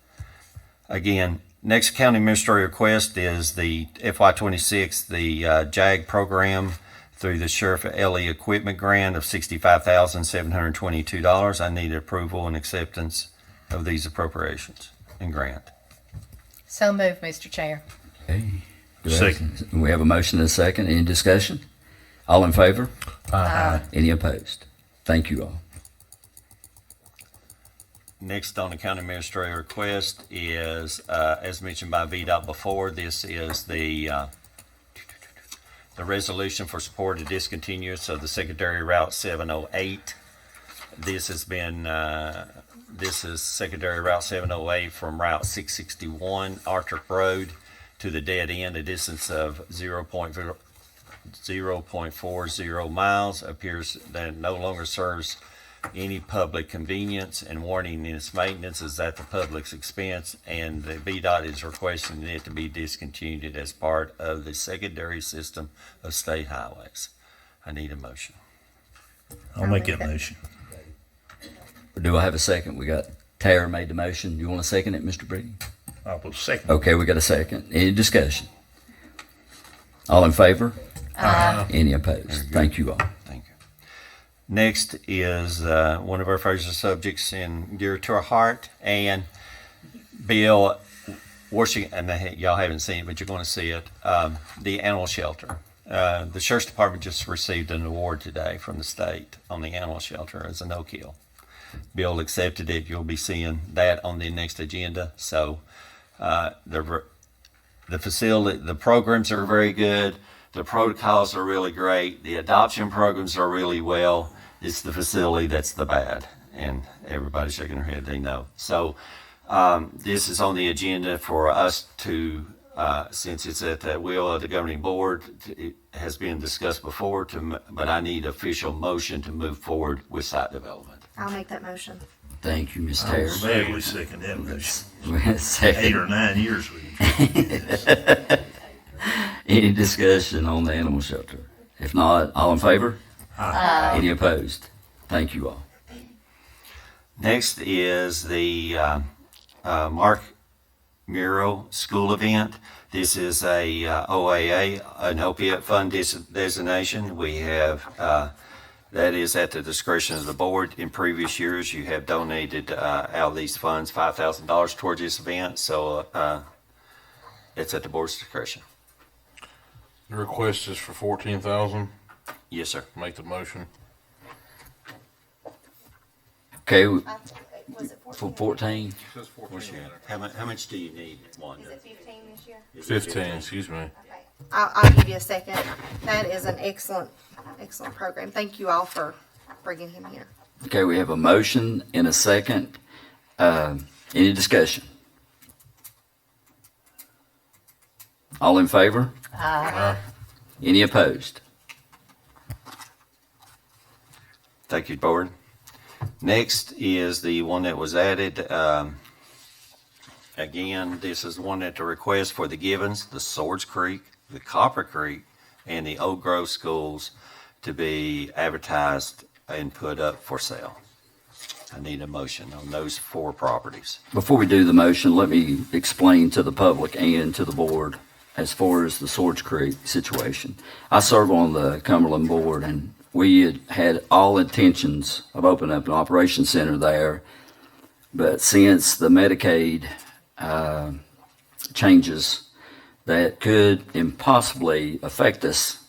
again, next county administrator request is the FY26, the JAG program through the Sheriff LE Equipment Grant of $65,722. I need approval and acceptance of these appropriations and grant. So moved, Mr. Chair. Okay. Second. We have a motion and a second. Any discussion? All in favor? Any opposed? Thank you all. Next on the county administrator request is, as mentioned by VDOT before, this is the resolution for support of discontinuance of the secondary Route 708. This has been, this is secondary Route 708 from Route 661 Archer Road to the dead end, a distance of 0.40 miles. Appears that it no longer serves any public convenience, and warning in its maintenance is at the public's expense, and the VDOT is requesting it to be discontinued as part of the secondary system of state highways. I need a motion. I'll make that motion. Do I have a second? We got Tara made the motion. You want to second it, Mr. Brady? I will second. Okay, we got a second. Any discussion? All in favor? Any opposed? Thank you all. Thank you. Next is one of our favorite subjects and dear to our heart, and Bill Washington, and y'all haven't seen it, but you're going to see it, the animal shelter. The Sheriff's Department just received an award today from the state on the animal shelter as a no-kill. Bill accepted it. You'll be seeing that on the next agenda. So the facility, the programs are very good. The protocols are really great. The adoption programs are really well. It's the facility that's the bad, and everybody's shaking their head. They know. So this is on the agenda for us to, since it's at the will of the governing board, it has been discussed before. But I need official motion to move forward with site development. I'll make that motion. Thank you, Ms. I Terry. will gladly second that motion. 8 Second. or 9 years with Any discussion on the animal shelter? If not, all in favor? Any opposed? Thank you all. Next is the Mark Muro School event. This is a OAA, an opiate fund designation. We have that is at the discretion of the board. In previous years, you have donated out of these funds $5,000 towards this event, so it's at the board's discretion. The request is for 14,000. Yes, sir. Make the motion. Okay, Was it for 14, What's your, how much do you need, Wanda? 15 this year? 15, excuse me. Okay. I'll give you a second. That is an excellent program. Thank you all for bringing him here. okay, we have a motion and a second. Any discussion? All in favor? Any opposed? Thank you, board. Next is the one that was added. Again, this is the one at the request for the Givens, the Swords Creek, the Copper Creek, and the Oak Grove schools to be advertised and put up for sale. I need a motion on those 4 properties. Before we do the motion, let me explain to the public and to the board as far as the Swords Creek situation. I serve on the Cumberland board, and we had all intentions of opening up an operations center there. But since the Medicaid changes that could impossibly affect us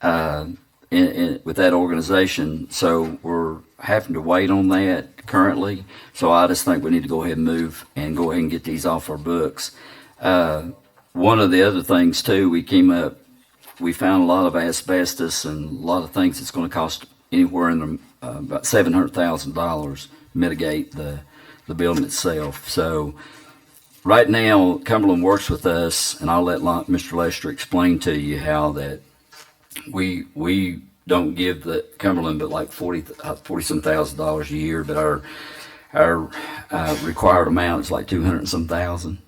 with that organization, so we're having to wait on that currently. So I just think we need to go ahead and move and go ahead and get these off our books. One of the other things too, we found a lot of asbestos and a lot of things that's going to cost anywhere in the, about $700,000 mitigate the building itself. So right now, Cumberland works with us, and I'll let Mr. Lester explain to you how that we don't give the Cumberland but like $40-some thousand a year, but our required amount is like 200 and some thousand.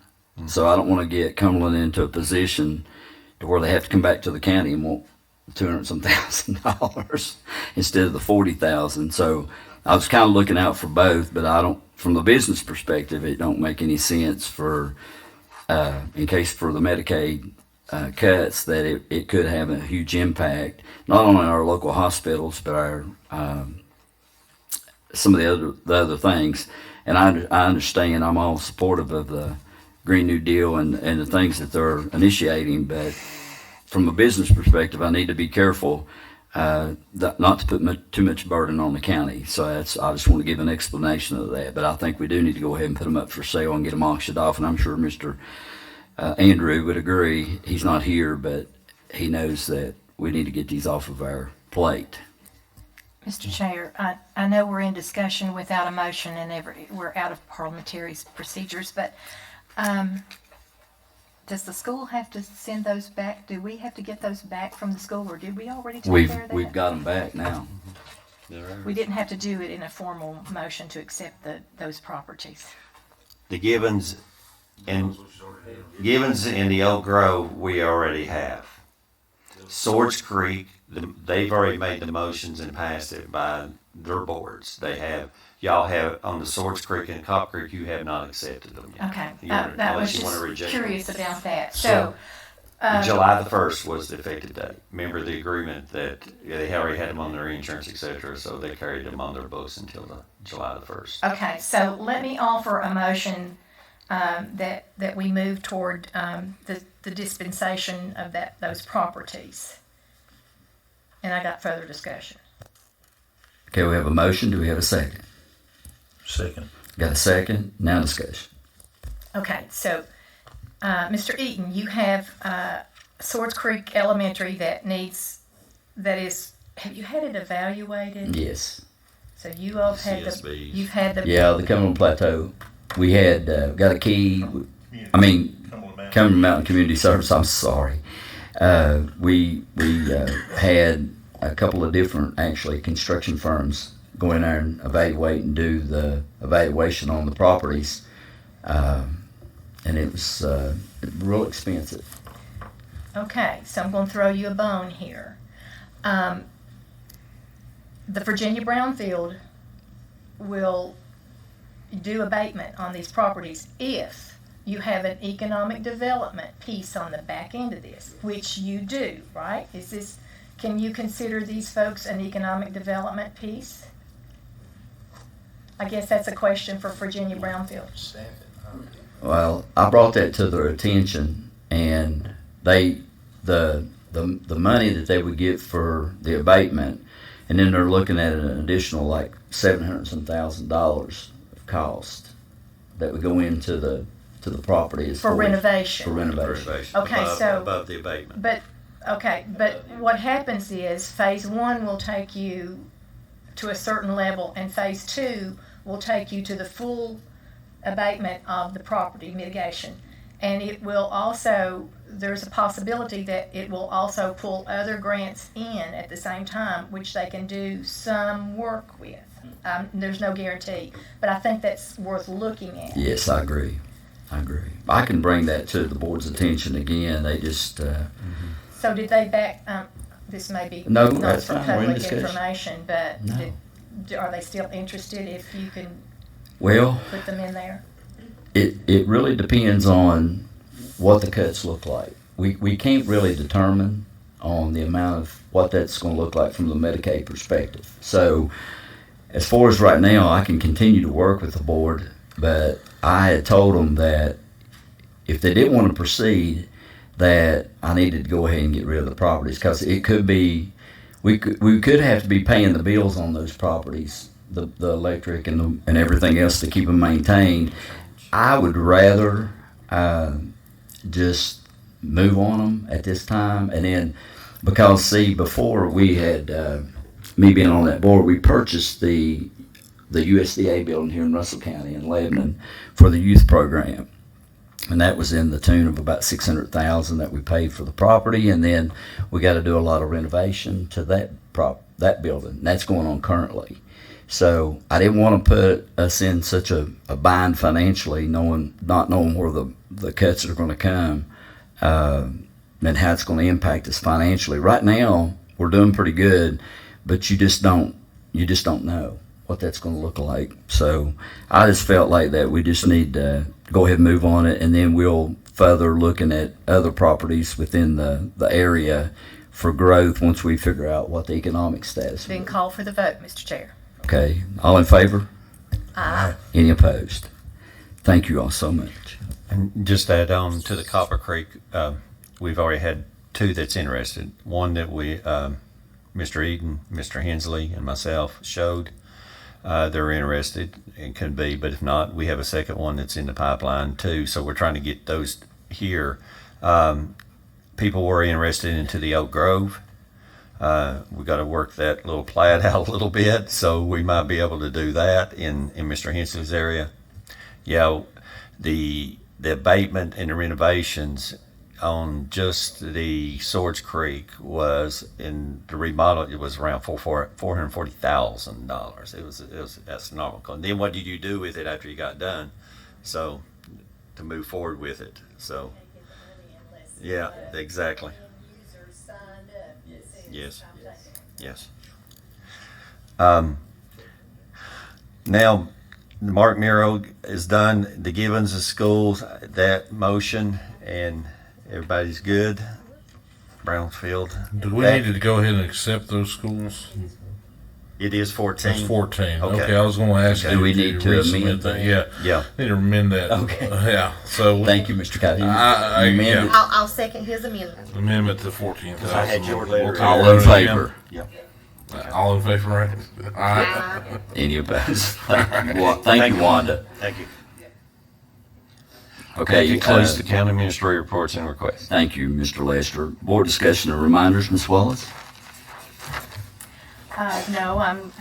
So I don't want to get Cumberland into a position to where they have to come back to the county and want 200 some $1,000 instead of the 40,000. So I was kind of looking out for both, but I don't. From the business perspective, it don't make any sense for in case for the Medicaid cuts that it could have a huge impact not only on our local hospitals but our some of the other things. And I understand. I'm all supportive of the Green New Deal and the things that they're initiating, but from a business perspective, I need to be careful not to put too much burden on the county. So I just want to give an explanation of that. But I think we do need to go ahead and put them up for sale and get them auctioned off. And I'm sure Mr. Andrew would agree. He's not here, but he knows that we need to get these off of our plate. Mr. Chair, I know we're in discussion without a motion and we're out of parliamentary procedures, but does the school have to send those back? Do we have to get those back from the school, or did we already take care of that? We've got them back now. We didn't have to do it in a formal motion to accept those properties. The Givens and the Oak Grove we already have. Swords Creek, they've already made the motions and passed it by their boards. Y'all have on the Swords Creek and Copper Creek, you have not accepted them yet. Okay, Unless I was you want to just reject curious about that. So, July the 1st was the effective date. Remember the agreement that they already had them on their insurance, et cetera, so they carried them on their books until July the 1st. Okay, so let me offer a motion that we move toward the dispensation of those properties. and I got further discussion. Okay, we have a motion. Do we have a second? Second. Got a second? Now discussion. Okay, so, Mr. Eaton, you have Swords Creek Elementary have you had it evaluated? Yes. So you all have CSBs. you've had the. Yeah, the Cumberland Plateau. We had got a key. I mean, Cumberland Mountain Community Service. I'm sorry. We had a couple of different actually construction firms go in there and evaluate and do the evaluation on the properties, and it was real expensive. Okay, so I'm going to throw you a bone here. The Virginia Brownfield will do abatement on these properties if you have an economic development piece on the back end of this, which you do, right? Can you consider these folks an economic development piece? I guess that's a question for Virginia Brownfield. Well, I brought that to their attention, and the money that they would get for the abatement, and then they're looking at an additional like $700,000 of cost that would go into the property as For far as- renovation. For renovation. Okay, above the abatement. But what happens is phase one will take you to a certain level, and phase two will take you to the full abatement of the property mitigation. And it will also, there's a possibility that it will also pull other grants in at the same time, which they can do some work with. There's no guarantee, but I think that's worth looking at. Yes, I agree. I can bring that to the board's attention again. They just So did they back, this may be No, not that's for fine. We're in public discussion. information, but No. are they still interested if you can well. put them in there? It really depends on what the cuts look like. We can't really determine on the amount of what that's going to look like from the Medicaid perspective. So as far as right now, I can continue to work with the board, but I had told them that if they didn't want to proceed, that I needed to go ahead and get rid of the properties, because it could be, we could have to be paying the bills on those properties, the electric and everything else to keep them maintained. I would rather just move on them at this time, and then because see, before we had me being on that board, we purchased the USDA building here in Russell County in Lebanon for the youth program, and that was in the tune of about $600,000 that we paid for the property, and then we got to do a lot of renovation to that building. That's going on currently. So I didn't want to put us in such a bind financially, not knowing where the cuts are going to come, and how it's going to impact us financially. Right now, we're doing pretty good, but you just don't know what that's going to look like. So I just felt like that we just need to go ahead and move on it, and then we'll further looking at other properties within the area for growth once we figure out what the economic status Then is. call for the vote, Mr. Chair. Okay, all in favor? Aye. Any opposed? Thank you all so much. And just to add on to the Copper Creek, we've already had two that's interested. One that we, Mr. Eden, Mr. Hensley, and myself showed. They're interested and could be, but if not, we have a second one that's in the pipeline too. So we're trying to get those here. People were interested into the Oak Grove. We got to work that little plat out a little bit, so we might be able to do that in Mr. Hensley's area. Yeah, the abatement and the renovations on just the Swords Creek was in the remodel. It was around $440,000. It was astronomical. And then what did you do with it after you got done? So to move forward with it. So yeah, exactly. Yes. Yes. Now, Mark Miro is done. The Gibbons of schools, that motion, and everybody's good. Brownsfield. Do we need to go ahead and accept those schools? It is 14. It's 14. Okay. Okay, I was going to ask Okay. you. Do we need to resubmit amend that? that? Yeah. Yeah. Need to amend that. Okay. Yeah. So Thank you, Mr. Kaiser. Yeah. I'll second his amendment. Amendment to 14,000. I had your letter. All We'll in take that again. favor? All in favor, right? Aye. Any opposed? Thank you, Wanda. Thank you. Okay, That concludes the county administrator reports and requests. thank you, Mr. Lester. Board discussion and reminders, Ms. Wallace? No, I'm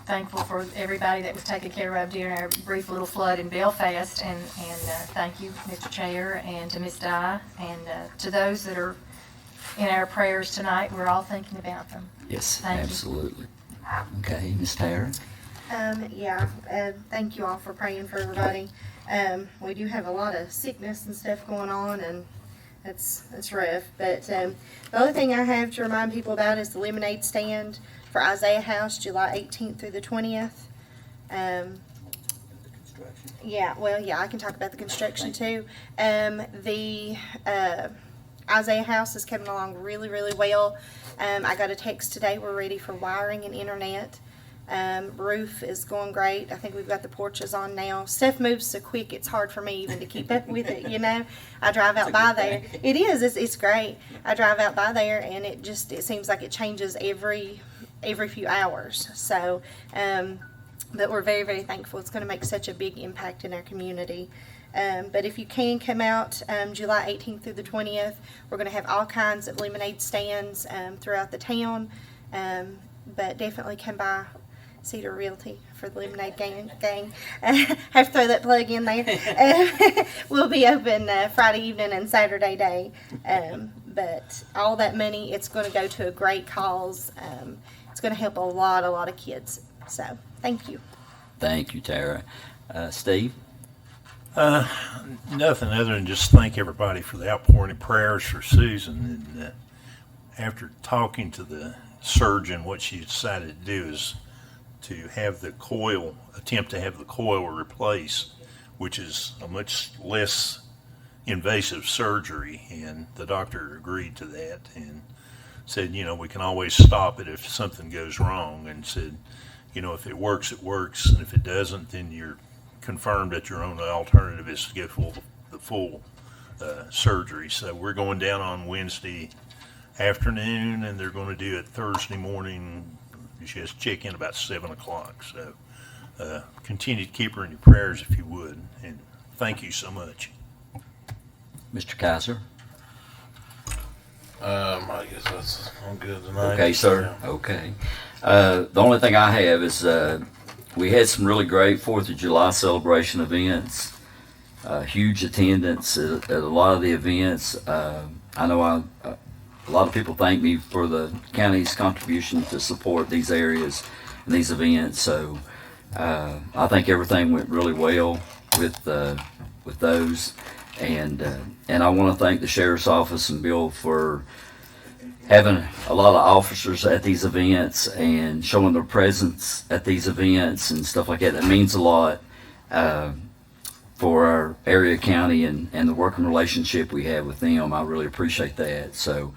thankful for everybody that was taken care of during our brief little flood in Belfast, and thank you, Mr. Chair, and to Ms. Dye, and to those that are in our prayers tonight. We're all thinking about them. Yes, Thank you. absolutely. Okay, Ms. Tara? Thank you all for praying for everybody. We do have a lot of sickness and stuff going on, and it's rough. But the only thing I have to remind people about is the lemonade stand for Isaiah House, July 18th through the 20th. I can talk about the construction too. The Isaiah House is coming along really, really well. I got a text today. We're ready for wiring and internet. Roof is going great. I think we've got the porches on now. Stuff moves so quick, it's hard for me even to keep up with it, you know. I drive out by there. It is. It's great. I drive out by there, and it seems like it changes every few hours. So, but we're very, very thankful. It's going to make such a big impact in our community. But if you can come out July 18th through the 20th, we're going to have all kinds of lemonade stands throughout the town. But definitely come by Cedar Realty for the lemonade gang. Have to throw that plug in there. We'll be open Friday evening and Saturday day. But all that money, it's going to go to a great cause. It's going to help a lot of kids. So thank you. Thank you, Tara. Steve? Nothing other than just thank everybody for the outpouring of prayers for Susan. And after talking to the surgeon, what she decided to do is to have the coil replaced, which is a much less invasive surgery, and the doctor agreed to that and said, we can always stop it if something goes wrong, and said, if it works, it works, and if it doesn't, then you're confirmed that your only alternative is to get the full surgery. So we're going down on Wednesday afternoon, and they're going to do it Thursday morning. She has to check in about 7 o'clock. So continue to keep her in your prayers if you would, and thank you so much. Mr. Kaiser? I guess that's all good tonight. Okay, sir. Okay. The only thing I have is we had some really great 4th of July celebration events. Huge attendance at a lot of the events. I know a lot of people thank me for the county's contribution to support these areas and these events. So I think everything went really well with those. And I want to thank the Sheriff's Office and Bill for having a lot of officers at these events and showing their presence at these events and stuff like that. That means a lot for our area county and the working relationship we have with them. I really appreciate that. So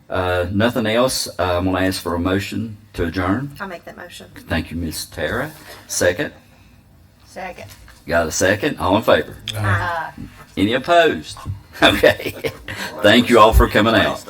nothing else. I'm going to ask for a motion to adjourn. I'll make that motion. Thank you, Ms. Tara. Second? Second. Got a second? All in favor? Aye. Any opposed? Okay. Thank you all for coming out.